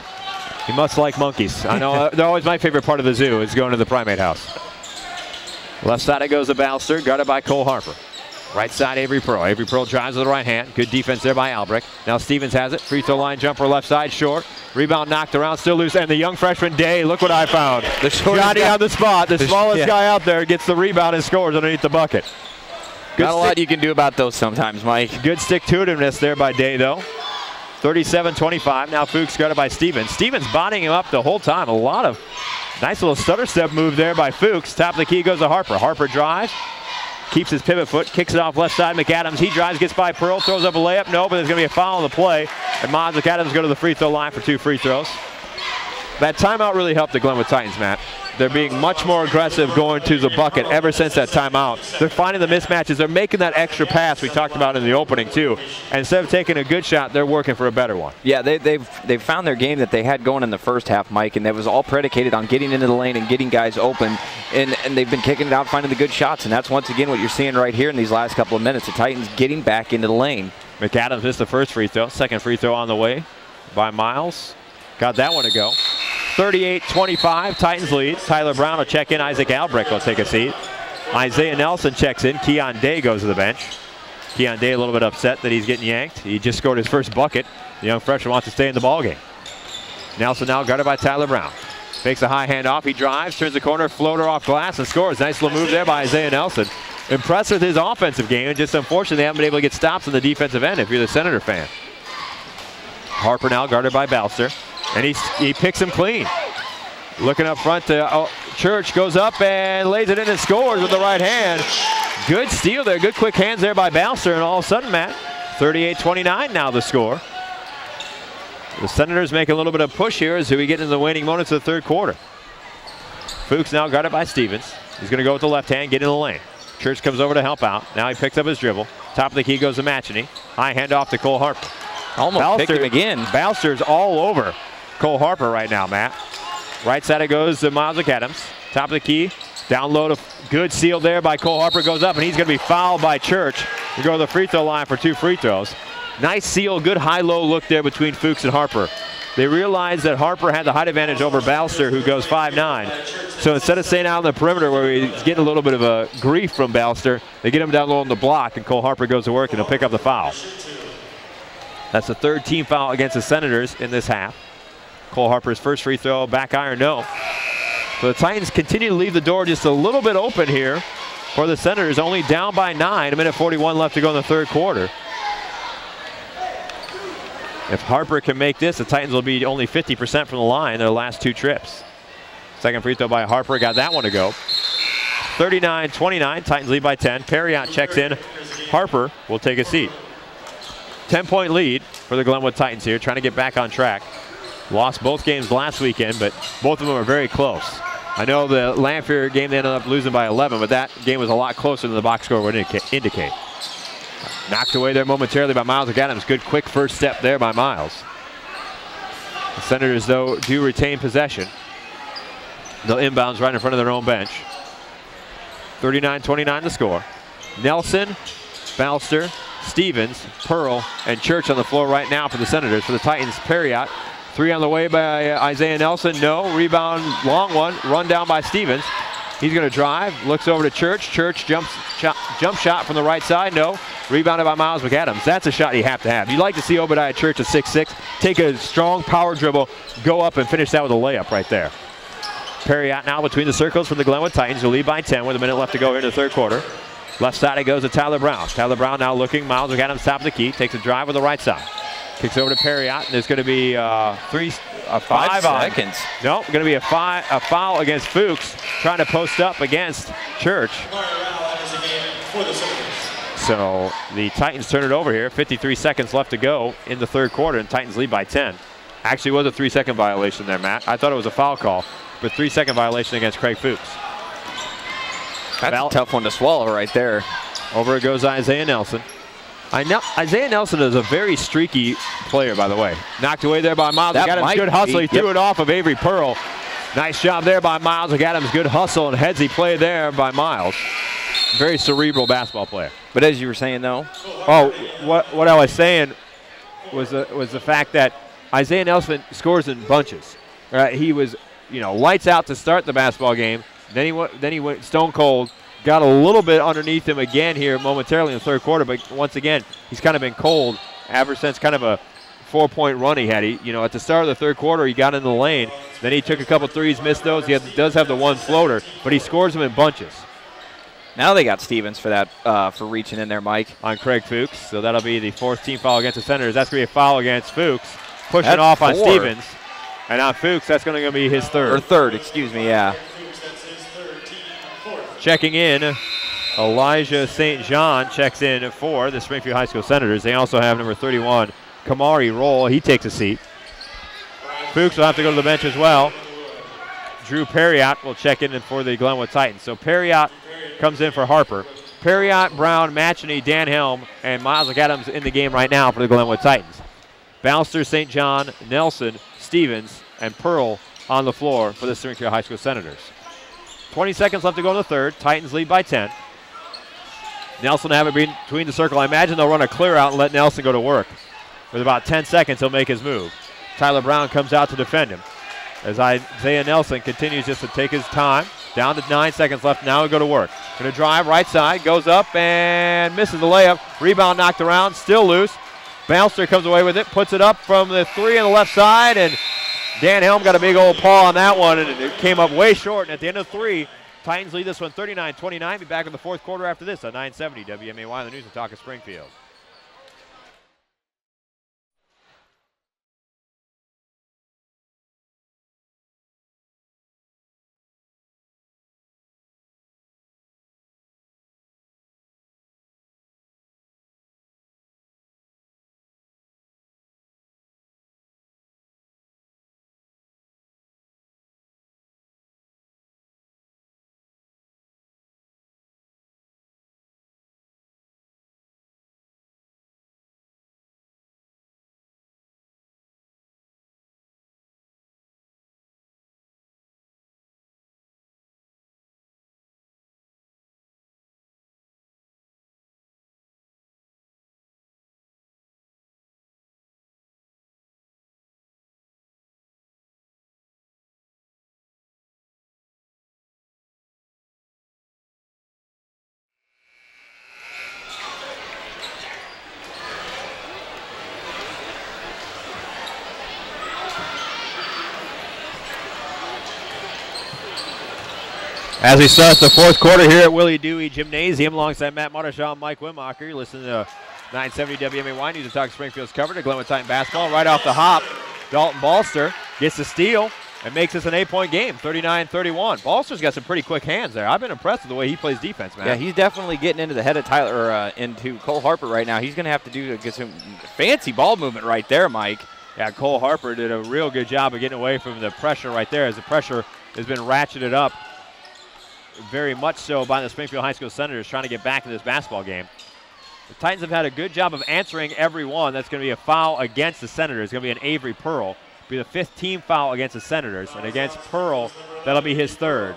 He must like monkeys. I know they're always my favorite part of the zoo is going to the primate house. Left side it goes to Balster, guarded by Cole Harper. Right side, Avery Pearl. Avery Pearl drives with the right hand. Good defense there by Albrecht. Now Stevens has it. Free throw line jumper left side, short. Rebound knocked around, still loose. And the young freshman, Day, look what I found. Johnny on the spot. The smallest guy out there gets the rebound and scores underneath the bucket. Not a lot you can do about those sometimes, Mike. Good stick-to-itiveness there by Day, though. 37-25. Now Fuchs guarded by Stevens. Stevens bodying him up the whole time. A lot of nice little stutter step move there by Fuchs. Top of the key goes to Harper. Harper drives. Keeps his pivot foot, kicks it off left side. McAdams, he drives, gets by Pearl, throws up a layup. No, but there's going to be a foul on the play. And McAdams go to the free throw line for 2 free throws. That timeout really helped the Glenwood Titans, Matt. They're being much more aggressive going to the bucket ever since that timeout. They're finding the mismatches. They're making that extra pass we talked about in the opening, too. And instead of taking a good shot, they're working for a better one. Yeah, they've found their game that they had going in the first half, Mike, and that was all predicated on getting into the lane and getting guys open. And they've been kicking it out, finding the good shots. And that's, once again, what you're seeing right here in these last couple of minutes. The Titans getting back into the lane. McAdams missed the first free throw. Second free throw on the way by Miles. Got that one to go. 38-25, Titans lead. Tyler Brown will check in. Isaac Albrecht will take a seat. Isaiah Nelson checks in. Keon Day goes to the bench. Keon Day a little bit upset that he's getting yanked. He just scored his first bucket. The young freshman wants to stay in the ballgame. Nelson now guarded by Tyler Brown. Fakes a high hand off. He drives, turns the corner, floater off glass, and scores. Nice little move there by Isaiah Nelson. Impressed with his offensive game, and just unfortunately they haven't been able to get stops on the defensive end if you're the Senator fan. Harper now guarded by Balster. And he picks him clean. Looking up front to Church, goes up and lays it in and scores with the right hand. Good steal there, good quick hands there by Balster, and all of a sudden, Matt, 38-29 now the score. The Senators make a little bit of push here as we get into the waning moments of the third quarter. Fuchs now guarded by Stevens. He's going to go with the left hand, get in the lane. Church comes over to help out. Now he picks up his dribble. Top of the key goes to Macheny. High hand off to Cole Harper. Almost picked him again. Balster's all over Cole Harper right now, Matt. Right side it goes to Miles McAdams. Top of the key. Down low to good seal there by Cole Harper. Goes up and he's going to be fouled by Church. We go to the free throw line for 2 free throws. Nice seal, good high-low look there between Fuchs and Harper. They realized that Harper had the height advantage over Balster, who goes 5'9". So instead of staying out on the perimeter where he's getting a little bit of a grief from Balster, they get him down low on the block, and Cole Harper goes to work and he'll pick up the foul. That's the 3rd team foul against the Senators in this half. Cole Harper's first free throw, back iron, no. So the Titans continue to leave the door just a little bit open here for the Senators, only down by 9, 1:41 left to go in the third quarter. If Harper can make this, the Titans will be only 50% from the line their last 2 trips. Second free throw by Harper, got that one to go. 39-29, Titans lead by 10. Perriott checks in. Harper will take a seat. 10-point lead for the Glenwood Titans here, trying to get back on track. Lost both games last weekend, but both of them are very close. I know the Lanphier game they ended up losing by 11, but that game was a lot closer than the box score would indicate. Knocked away there momentarily by Miles McAdams. Good quick first step there by Miles. The Senators, though, do retain possession. They'll inbounds right in front of their own bench. 39-29 the score. Nelson, Balster, Stevens, Pearl, and Church on the floor right now for the Senators. For the Titans, Perriott. 3 on the way by Isaiah Nelson. No. Rebound, long one. Run down by Stevens. He's going to drive. Looks over to Church. Church jump shot from the right side. No. Rebounded by Miles McAdams. That's a shot you have to have. You'd like to see Obadiah Church at 6'6", take a strong power dribble, go up and finish that with a layup right there. Perriott now between the circles for the Glenwood Titans, who lead by 10 with a minute left to go here in the third quarter. Left side it goes to Tyler Brown. Tyler Brown now looking. Miles McAdams top of the key. Takes a drive with the right side. Kicks over to Perriott, and there's going to be 5 seconds. No, going to be a foul against Fuchs, trying to post up against Church. So the Titans turn it over here. 53 seconds left to go in the third quarter, and Titans lead by 10. Actually was a 3-second violation there, Matt. I thought it was a foul call, but 3-second violation against Craig Fuchs. That's a tough one to swallow right there. Over it goes Isaiah Nelson. Isaiah Nelson is a very streaky player, by the way. Knocked away there by Miles McAdams. Good hustle. He threw it off of Avery Pearl. Nice job there by Miles McAdams. Good hustle and headsy play there by Miles. Very cerebral basketball player. But as you were saying, though. Oh, what I was saying was the fact that Isaiah Nelson scores in bunches. He was, lights out to start the basketball game. Then he went stone cold. Got a little bit underneath him again here momentarily in the third quarter, but once again, he's kind of been cold ever since kind of a 4-point run he had. At the start of the third quarter, he got in the lane. Then he took a couple threes, missed those. He does have the one floater, but he scores them in bunches. Now they got Stevens for that, for reaching in there, Mike. On Craig Fuchs, so that'll be the 4th team foul against the Senators. That's going to be a foul against Fuchs, pushing off on Stevens. And on Fuchs, that's going to be his third. Or third, excuse me, yeah. Checking in, Elijah St. John checks in for the Springfield High School Senators. They also have number 31, Kamari Roll. He takes a seat. Fuchs will have to go to the bench as well. Drew Perriott will check in for the Glenwood Titans. So Perriott comes in for Harper. Perriott, Brown, Matchney, Dan Helm, and Miles McAdams in the game right now for the Glenwood Titans. Balster, St. John, Nelson, Stevens, and Pearl on the floor for the Springfield High School Senators. 20 seconds left to go in the third. Titans lead by 10. Nelson will have it between the circle. I imagine they'll run a clear out and let Nelson go to work. With about 10 seconds, he'll make his move. Tyler Brown comes out to defend him. As Isaiah Nelson continues just to take his time. Down to 9 seconds left. Now he'll go to work. Going to drive right side. Goes up and misses the layup. Rebound knocked around. Still loose. Balster comes away with it. Puts it up from the 3 on the left side. And Dan Helm got a big old paw on that one, and it came up way short. And at the end of 3, Titans lead this one 39-29. Be back in the fourth quarter after this on 970 WMAY, the News and Talk of Springfield. As we start the fourth quarter here at Willie Dewey Gymnasium, alongside Matt Muttershaw and Mike Wimacher, you're listening to 970 WMAY News and Talk Springfield's coverage of Glenwood Titan basketball. Right off the hop, Dalton Balster gets the steal and makes this an 8-point game, 39-31. Balster's got some pretty quick hands there. I've been impressed with the way he plays defense, man. Yeah, he's definitely getting into the head of into Cole Harper right now. He's going to have to get some fancy ball movement right there, Mike. Yeah, Cole Harper did a real good job of getting away from the pressure right there, as the pressure has been ratcheted up very much so by the Springfield High School Senators trying to get back in this basketball game. The Titans have had a good job of answering every one. That's going to be a foul against the Senators. It's going to be an Avery Pearl. Be the 5th team foul against the Senators. And against Pearl, that'll be his 3rd.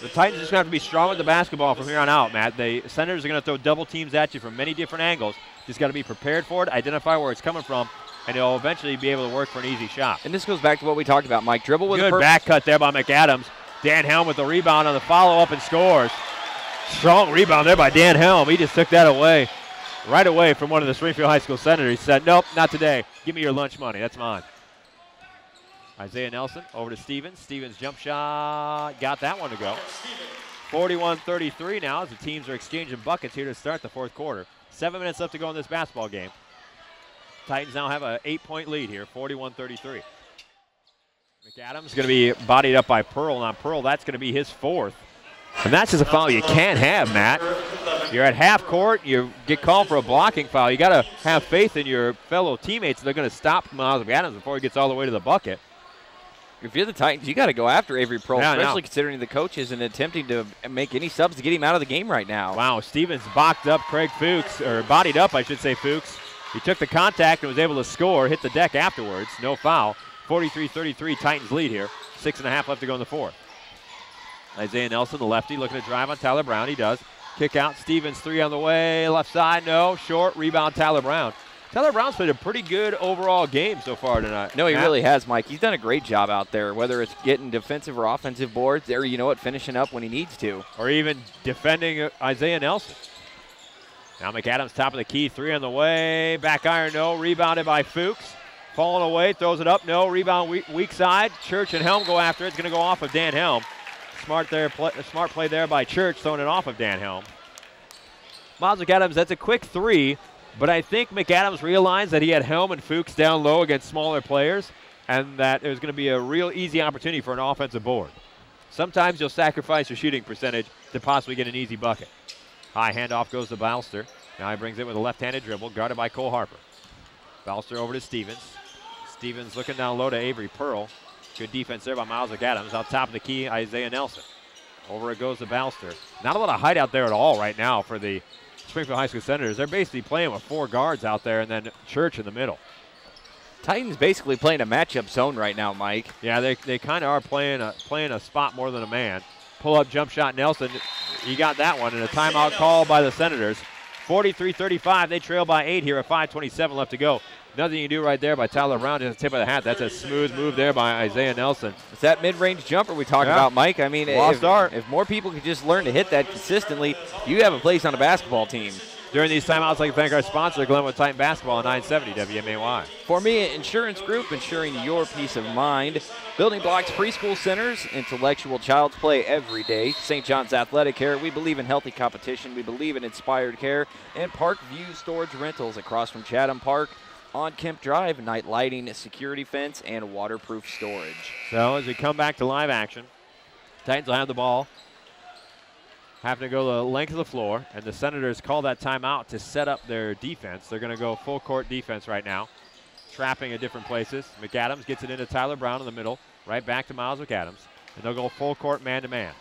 The Titans just going to have to be strong with the basketball from here on out, Matt. The Senators are going to throw double teams at you from many different angles. Just got to be prepared for it, identify where it's coming from, and you'll eventually be able to work for an easy shot. And this goes back to what we talked about, Mike. Dribble with a good back cut there by McAdams. Dan Helm with the rebound on the follow-up and scores. Strong rebound there by Dan Helm. He just took that away, right away from one of the Springfield High School Senators. He said, nope, not today. Give me your lunch money. That's mine. Isaiah Nelson over to Stevens. Stevens jump shot. Got that one to go. 41-33 now as the teams are exchanging buckets here to start the 4th quarter. 7 minutes left to go in this basketball game. Titans now have an 8-point lead here, 41-33. McAdams going to be bodied up by Pearl. Now Pearl, that's going to be his 4th. And that's just a foul you can't have, Matt. You're at half court, you get called for a blocking foul. You got to have faith in your fellow teammates. They're going to stop Miles McAdams before he gets all the way to the bucket. If you're the Titans, you got to go after Avery Pearl, especially considering the coaches and attempting to make any subs to get him out of the game right now. Wow, Stevens boxed up Craig Fuchs, or bodied up, I should say, Fuchs. He took the contact and was able to score, hit the deck afterwards. No foul. 43-33, Titans lead here. 6.5 left to go in the 4th. Isaiah Nelson, the lefty, looking to drive on Tyler Brown. He does. Kick out. Stevens, 3 on the way. Left side, no. Short. Rebound, Tyler Brown. Tyler Brown's played a pretty good overall game so far tonight. No, he really has, Mike. He's done a great job out there, whether it's getting defensive or offensive boards, or, you know what, finishing up when he needs to. Or even defending Isaiah Nelson. Now McAdams, top of the key, 3 on the way. Back iron, no. Rebounded by Fuchs. Falling away, throws it up, no. Rebound, weak side. Church and Helm go after it. It's going to go off of Dan Helm. Smart play there by Church, throwing it off of Dan Helm. Miles McAdams, that's a quick 3. But I think McAdams realized that he had Helm and Fuchs down low against smaller players and that it was going to be a real easy opportunity for an offensive board. Sometimes you'll sacrifice your shooting percentage to possibly get an easy bucket. High handoff goes to Balster. Now he brings it with a left-handed dribble, guarded by Cole Harper. Balster over to Stevens. Stevens looking down low to Avery Pearl. Good defense there by Miles McAdams. Out top of the key, Isaiah Nelson. Over it goes to Balster. Not a lot of height out there at all right now for the Springfield High School Senators. They're basically playing with 4 guards out there and then Church in the middle. Titans basically playing a matchup zone right now, Mike. Yeah, they kind of are playing a spot more than a man. Pull-up jump shot, Nelson. He got that one, and a timeout call by the Senators. 43-35, they trail by 8 here at 5:27 left to go. Nothing you do right there by Tyler Brown, just a tip of the hat. That's a smooth move there by Isaiah Nelson. It's that mid-range jumper we talked about, Mike. I mean, if more people could just learn to hit that consistently, you have a place on a basketball team. During these timeouts, I'd like to thank our sponsor, Glenwood Titan Basketball on 970 WMAY. For me, Insurance Group, ensuring your peace of mind. Building Blocks Preschool Centers, intellectual child's play every day. St. John's Athletic Care, we believe in healthy competition. We believe in inspired care. And Park View Storage Rentals across from Chatham Park on Kemp Drive. Night lighting, security fence, and waterproof storage. So as we come back to live action, Titans will have the ball. Having to go the length of the floor, and the Senators call that timeout to set up their defense. They're going to go full court defense right now, trapping at different places. McAdams gets it into Tyler Brown in the middle, right back to Miles McAdams, and they'll go full court man-to-man.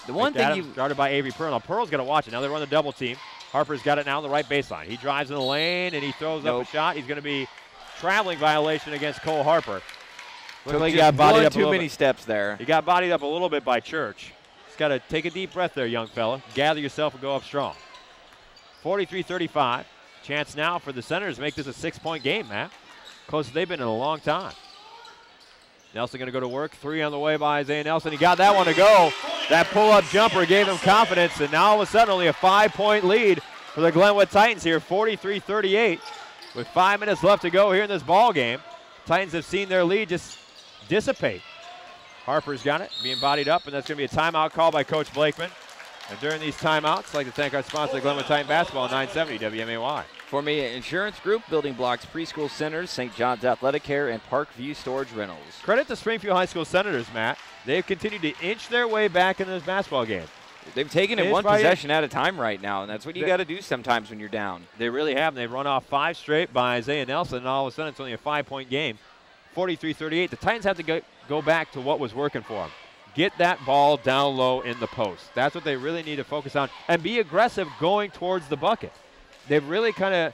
The one thing you guarded by Avery Pearl. Now Pearl's going to watch it. Now they run the double team. Harper's got it now on the right baseline. He drives in the lane, and he throws up a shot. He's going to be traveling violation against Cole Harper. Looks like he got bodied up too many steps there. He got bodied up a little bit by Church. Got to take a deep breath there, young fella. Gather yourself and go up strong. 43-35. Chance now for the Senators to make this a 6-point game, Matt. Closest they've been in a long time. Nelson going to go to work. 3 on the way by Isaiah Nelson. He got that one to go. That pull-up jumper gave him confidence, and now all of a sudden only a 5-point lead for the Glenwood Titans here, 43-38. With 5 minutes left to go here in this ball game, Titans have seen their lead just dissipate. Harper's got it, being bodied up, and that's going to be a timeout call by Coach Blakeman. And during these timeouts, I'd like to thank our sponsor, Glenwood Titan Basketball, 970 WMAY. For me, Insurance Group, Building Blocks Preschool Centers, St. John's Athletic Care, and Park View Storage Rentals. Credit to Springfield High School Senators, Matt. They've continued to inch their way back in this basketball game. They've taken it one possession at a time right now, and that's what you got to do sometimes when you're down. They really have. They've run off 5 straight by Isaiah Nelson, and all of a sudden it's only a 5-point game. 43-38. The Titans have to go back to what was working for them. Get that ball down low in the post. That's what they really need to focus on, and be aggressive going towards the bucket. they've really kind of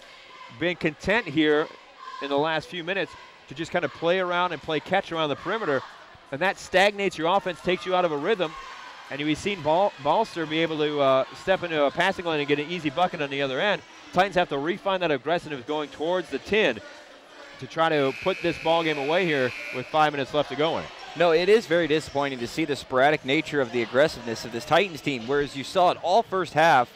been content here in the last few minutes to just kind of play around and play catch around the perimeter, and that stagnates your offense, takes you out of a rhythm. And we've seen Balster be able to step into a passing lane and get an easy bucket on the other end. Titans have to refine that aggressiveness going towards the 10 to try to put this ball game away here with 5 minutes left to go in it. No, it is very disappointing to see the sporadic nature of the aggressiveness of this Titans team, whereas you saw it all first half.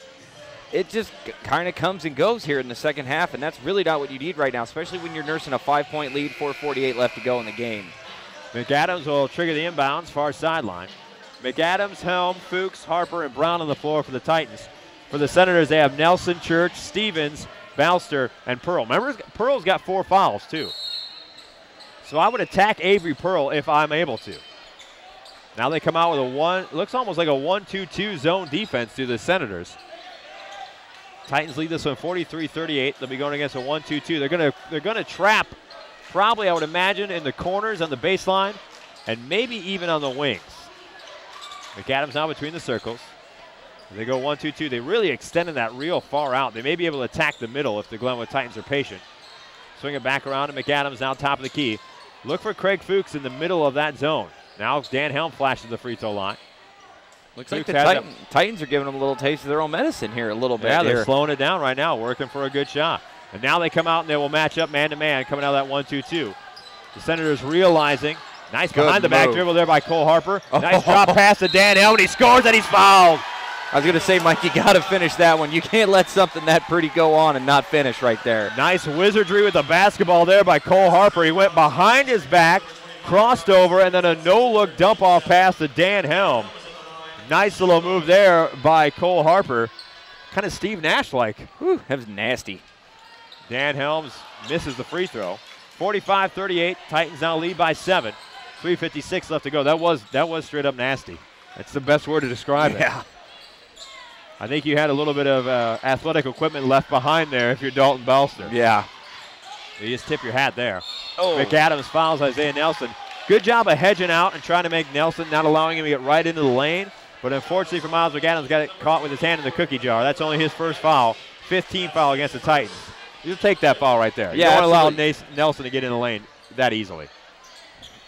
It just kind of comes and goes here in the second half, and that's really not what you need right now, especially when you're nursing a 5-point lead, 4:48 left to go in the game. McAdams will trigger the inbounds, far sideline. McAdams, Helm, Fuchs, Harper, and Brown on the floor for the Titans. For the Senators, they have Nelson, Church, Stevens, Balster, and Pearl. Remember, Pearl's got 4 fouls, too. So I would attack Avery Pearl if I'm able to. Now they come out with looks almost like a 1-2-2 zone defense to the Senators. Titans lead this one 43-38. They'll be going against a 1-2-2. They're gonna trap, probably I would imagine, in the corners on the baseline, and maybe even on the wings. McAdams now between the circles. They go 1-2-2. They really extended that real far out. They may be able to attack the middle if the Glenwood Titans are patient. Swing it back around to McAdams, now top of the key. Look for Craig Fuchs in the middle of that zone. Now Dan Helm flashes the free throw line. Looks like the Titans are giving them a little taste of their own medicine here a little bit. Yeah, they're slowing it down right now, working for a good shot. And now they come out and they will match up man-to-man coming out of that 1-2-2. The Senators realizing. Nice behind-the-back dribble there by Cole Harper. Nice drop pass to Dan Helm, and he scores and he's fouled. I was going to say, Mike, you got to finish that one. You can't let something that pretty go on and not finish right there. Nice wizardry with the basketball there by Cole Harper. He went behind his back, crossed over, and then a no-look dump-off pass to Dan Helm. Nice little move there by Cole Harper. Kind of Steve Nash-like. Whew, that was nasty. Dan Helms misses the free throw. 45-38, Titans now lead by 7. 3:56 left to go. That was straight up nasty. That's the best word to describe it. Yeah. I think you had a little bit of athletic equipment left behind there if you're Dalton Balster. Yeah. You just tip your hat there. Oh. McAdams fouls Isaiah Nelson. Good job of hedging out and trying to make Nelson, not allowing him to get right into the lane. But unfortunately for Miles McAdams, got it caught with his hand in the cookie jar. That's only his first foul. 15th foul against the Titans. You'll take that foul right there. Yeah, you don't want to allow Nelson to get in the lane that easily.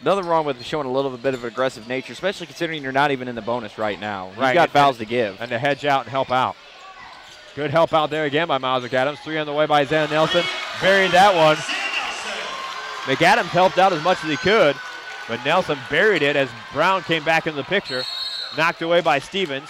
Nothing wrong with showing a little bit of aggressive nature, especially considering you're not even in the bonus right now. You've got fouls to give. And to hedge out and help out. Good help out there again by Miles McAdams. 3 on the way by Isaiah Nelson. Buried that one. McAdams helped out as much as he could, but Nelson buried it as Brown came back into the picture. Knocked away by Stevens.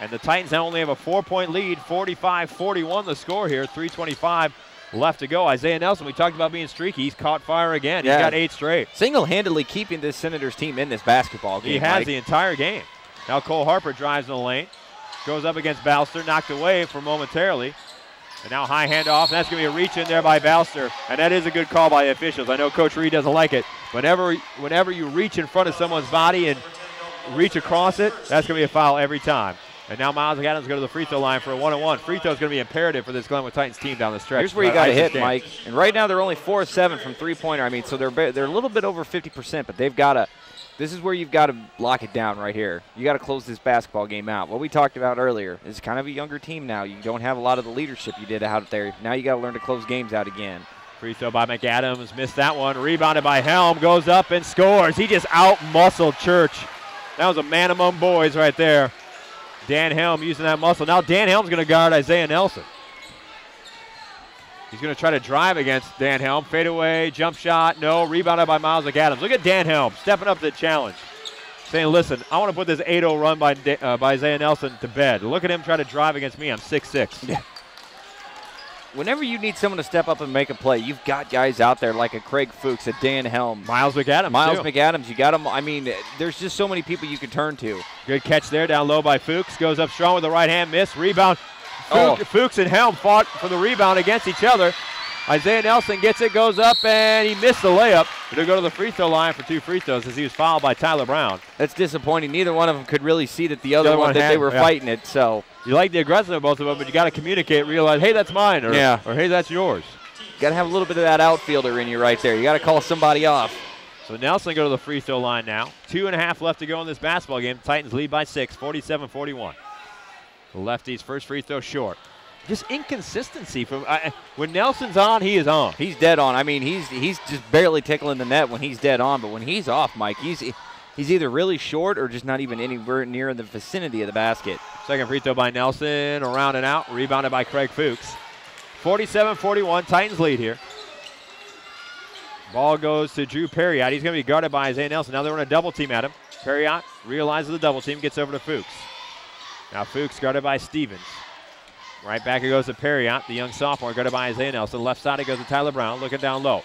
And the Titans now only have a 4-point lead. 45-41 the score here. 3:25 left to go. Isaiah Nelson, we talked about being streaky. He's caught fire again. Yeah. He's got 8 straight. Single-handedly keeping this Senators team in this basketball game. He has Mike. the entire game. Now Cole Harper drives in the lane. Goes up against Balster. Knocked away for momentarily. And now high handoff. And that's going to be a reach in there by Balster. And that is a good call by the officials. I know Coach Reed doesn't like it. Whenever you reach in front of someone's body and reach across it, that's going to be a foul every time. And now Miles McAdams go to the free throw line for a 1-on-1. Free throw is going to be imperative for this Glenwood Titans team down the stretch. Here's where you got to hit, Mike. And right now they're only 4 of 7 from three-pointer. I mean, so they're a little bit over 50%, but they've got to. This is where you've got to lock it down right here. You got to close this basketball game out. What we talked about earlier is kind of a younger team now. You don't have a lot of the leadership you did out there. Now you got to learn to close games out again. Free throw by McAdams. Missed that one. Rebounded by Helm. Goes up and scores. He just out-muscled Church. That was a man among boys right there. Dan Helm using that muscle. Now Dan Helm's going to guard Isaiah Nelson. He's going to try to drive against Dan Helm. Fade away, jump shot, no. Rebounded by Miles McAdams. Look at Dan Helm stepping up to the challenge. Saying, listen, I want to put this 8-0 run by Isaiah Nelson to bed. Look at him try to drive against me. I'm 6'6". Yeah. Whenever you need someone to step up and make a play, you've got guys out there like a Craig Fuchs, a Dan Helm. Miles McAdams, McAdams, you got him. I mean, there's just so many people you can turn to. Good catch there, down low by Fuchs. Goes up strong with the right hand, miss, rebound. Fuchs and Helm fought for the rebound against each other. Isaiah Nelson gets it, goes up, and he missed the layup. He'll go to the free throw line for 2 free throws as he was fouled by Tyler Brown. That's disappointing. Neither one of them could really see that the other one that they were fighting it. So you like the aggressiveness of both of them, but you got to communicate, realize, hey, that's mine, or hey, that's yours. You got to have a little bit of that outfielder in you right there. You got to call somebody off. So Nelson go to the free throw line now. 2.5 left to go in this basketball game. The Titans lead by 6, 47-41. The lefties first free throw short. just inconsistency from when Nelson's on, he is on. He's dead on. I mean, he's just barely tickling the net when he's dead on, but when he's off, Mike, he's either really short or just not even anywhere near in the vicinity of the basket. Second free throw by Nelson, around and out, rebounded by Craig Fuchs. 47-41, Titans lead here. Ball goes to Drew Perriott. He's going to be guarded by Isaiah Nelson. Now they're in a double team at him. Perriott realizes the double team, gets over to Fuchs. Now Fuchs guarded by Stevens. Right back it goes to Perriott, the young sophomore, guarded by Isaiah Nelson. Left side it goes to Tyler Brown, looking down low.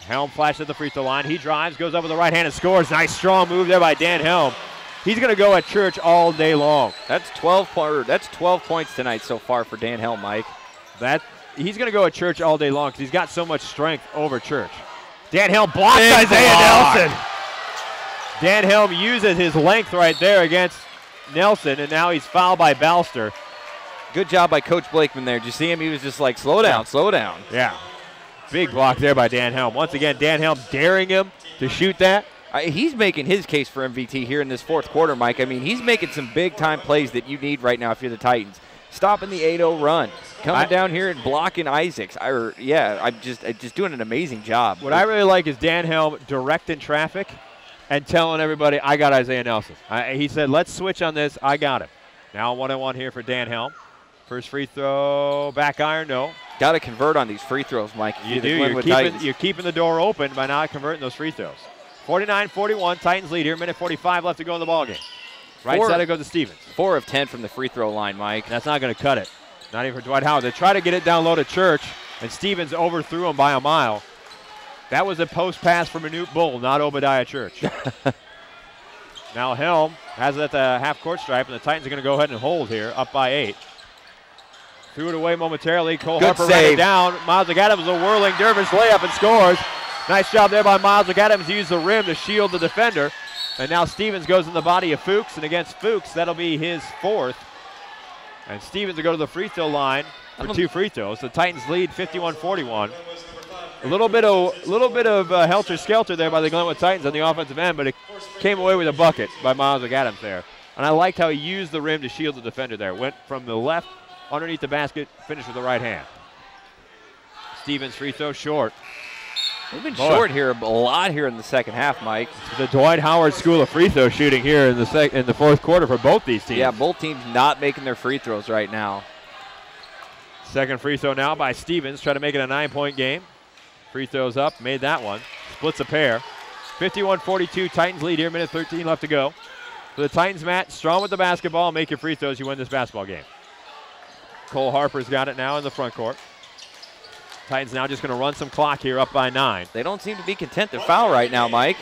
Helm flashes at the free throw line. He drives, goes up with the right hand and scores. Nice strong move there by Dan Helm. He's going to go at church all day long. That's 12 points tonight so far for Dan Helm, Mike. He's going to go at church all day long because he's got so much strength over church. Dan Helm blocks Isaiah Nelson. Dan Helm uses his length right there against Nelson, and now he's fouled by Balster. Good job by Coach Blakeman there. Did you see him? He was just like, slow down, slow down. Yeah. Big block there by Dan Helm. Once again, Dan Helm daring him to shoot that. He's making his case for MVT here in this fourth quarter, Mike. I mean, he's making some big-time plays that you need right now if you're the Titans. Stopping the 8-0 run. Coming down here and blocking Isaacs. I'm just doing an amazing job. What I really like is Dan Helm directing traffic and telling everybody, I got Isaiah Nelson. He said, let's switch on this. I got him. Now 1-on-1 here for Dan Helm. First free throw, back iron, no. Got to convert on these free throws, Mike. You do. You're keeping the door open by not converting those free throws. 49-41, Titans lead here. Minute 45 left to go in the ballgame. Right side it goes to Stevens. 4 of 10 from the free throw line, Mike. That's not going to cut it. Not even for Dwight Howard. They try to get it down low to Church, and Stevens overthrew him by a mile. That was a post pass from Manute Bull, not Obadiah Church. Now Helm has it at the half-court stripe, and the Titans are going to go ahead and hold here, up by 8. Threw it away momentarily. Cole Harper ran it down. Miles McAdams, a whirling dervish layup and scores. Nice job there by Miles McAdams. Used the rim to shield the defender. And now Stevens goes in the body of Fuchs, and against Fuchs, that'll be his 4th. And Stevens will go to the free throw line for 2 free throws. The Titans lead 51-41. A little bit of helter-skelter there by the Glenwood Titans on the offensive end, but it came away with a bucket by Miles McAdams there. And I liked how he used the rim to shield the defender there. Went from the left underneath the basket, finished with the right hand. Stevens free throw short. They've been short here a lot here in the second half, Mike. The Dwight Howard school of free throw shooting here in the fourth quarter for both these teams. Yeah, both teams not making their free throws right now. Second free throw now by Stevens, trying to make it a 9-point game. Free throws up, made that one. Splits a pair. 51-42, Titans lead here, minute 13 left to go. For the Titans, Matt, strong with the basketball, make your free throws, you win this basketball game. Cole Harper's got it now in the front court. Titans now just going to run some clock here, up by 9. They don't seem to be content to foul right now, Mike.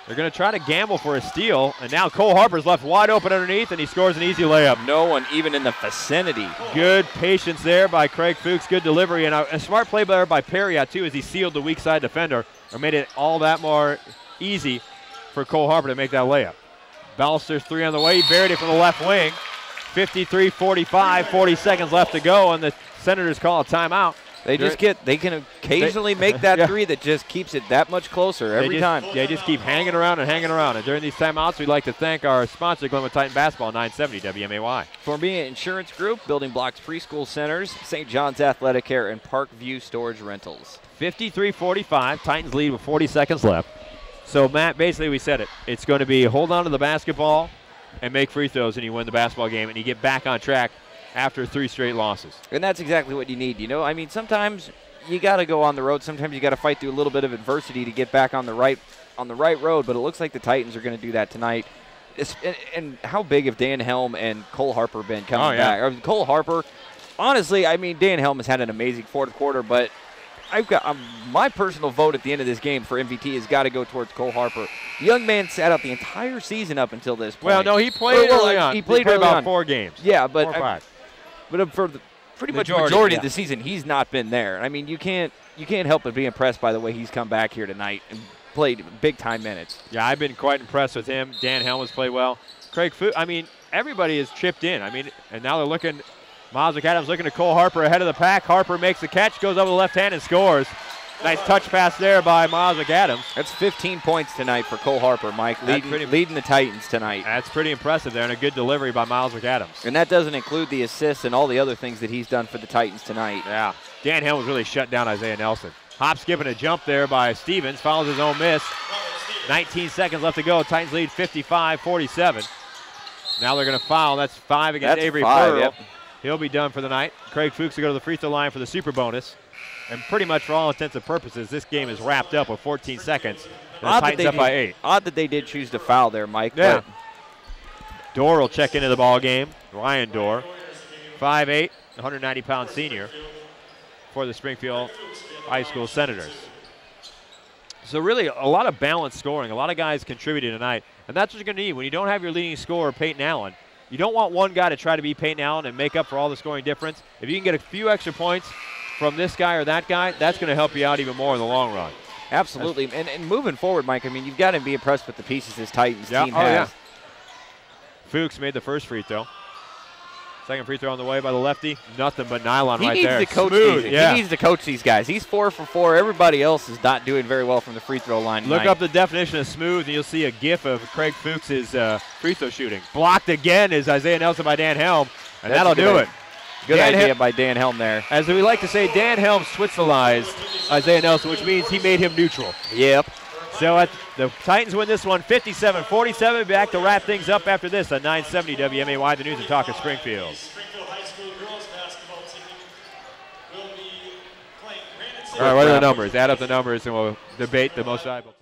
They're going to try to gamble for a steal, and now Cole Harper's left wide open underneath, and he scores an easy layup. No one even in the vicinity. Good patience there by Craig Fuchs, good delivery, and a smart play there by Perriott, too, as he sealed the weak side defender, or made it all that more easy for Cole Harper to make that layup. Balster's 3 on the way, he buried it from the left wing. 53-45, 40 seconds left to go, and the Senators call a timeout. They can occasionally make that 3 that just keeps it that much closer every time. They just keep hanging around and hanging around. And during these timeouts, we'd like to thank our sponsor, Glenwood Titan Basketball, 970 WMAY. Formia Insurance Group, Building Blocks Preschool Centers, St. John's Athletic Care, and Parkview Storage Rentals. 53-45, Titans lead with 40 seconds left. So, Matt, basically we said it. It's going to be hold on to the basketball and make free throws, and you win the basketball game, and you get back on track after 3 straight losses. And that's exactly what you need. You know, I mean, sometimes you got to go on the road. Sometimes you got to fight through a little bit of adversity to get back on the right road. But it looks like the Titans are going to do that tonight. And how big have Dan Helm and Cole Harper been coming back? Cole Harper, honestly, I mean, Dan Helm has had an amazing fourth quarter, but I've got my personal vote at the end of this game for MVP has got to go towards Cole Harper. The young man sat out the entire season up until this point. Well, no, he played early on. He played about 4 games. Yeah, but 4 or 5. But for the majority of the season, he's not been there. I mean, you can't help but be impressed by the way he's come back here tonight and played big-time minutes. Yeah, I've been quite impressed with him. Dan Helm has played well. Craig Fuchs, I mean, everybody has chipped in. I mean, and now they're looking, Miles McAdams looking to Cole Harper ahead of the pack. Harper makes the catch, goes over the left hand and scores. Nice touch pass there by Miles McAdams. That's 15 points tonight for Cole Harper, Mike, leading the Titans tonight. That's pretty impressive there, and a good delivery by Miles McAdams. And that doesn't include the assists and all the other things that he's done for the Titans tonight. Yeah. Dan Helms really shut down Isaiah Nelson. Hop, skip, and a jump there by Stevens. Follows his own miss. 19 seconds left to go. Titans lead 55-47. Now they're going to foul. That's 5 against Avery Pearl. Yep. He'll be done for the night. Craig Fuchs will go to the free throw line for the super bonus. And pretty much for all intents and purposes, this game is wrapped up with 14 seconds. The Titans up by 8. Odd that they did choose to foul there, Mike. Yeah. Dorr will check into the ball game. Ryan Dorr, 5'8", 190-pound senior for the Springfield High School Senators. So really a lot of balanced scoring. A lot of guys contributing tonight. And that's what you're going to need. When you don't have your leading scorer, Peyton Allen, you don't want one guy to try to be Peyton Allen and make up for all the scoring difference. If you can get a few extra points from this guy or that guy, that's going to help you out even more in the long run. Absolutely. And moving forward, Mike, I mean, you've got to be impressed with the pieces this Titans team has. Yeah. Fuchs made the first free throw. Second free throw on the way by the lefty. Nothing but nylon right there. He needs to coach these guys. He's 4 for 4. Everybody else is not doing very well from the free throw line Look tonight. up the definition of smooth, and you'll see a gif of Craig Fuchs' free throw shooting. Blocked again is Isaiah Nelson by Dan Helm, and that'll do it. Good idea by Dan Helm there. As we like to say, Dan Helm Switzerlandized Isaiah Nelson, which means he made him neutral. Yep. So the Titans win this one 57-47. Back to wrap things up after this on 970 WMAY, the News and Talk of Springfield. Springfield High School girls basketball team will be playing Granite City. All right, what are the numbers? Add up the numbers and we'll debate the most valuable.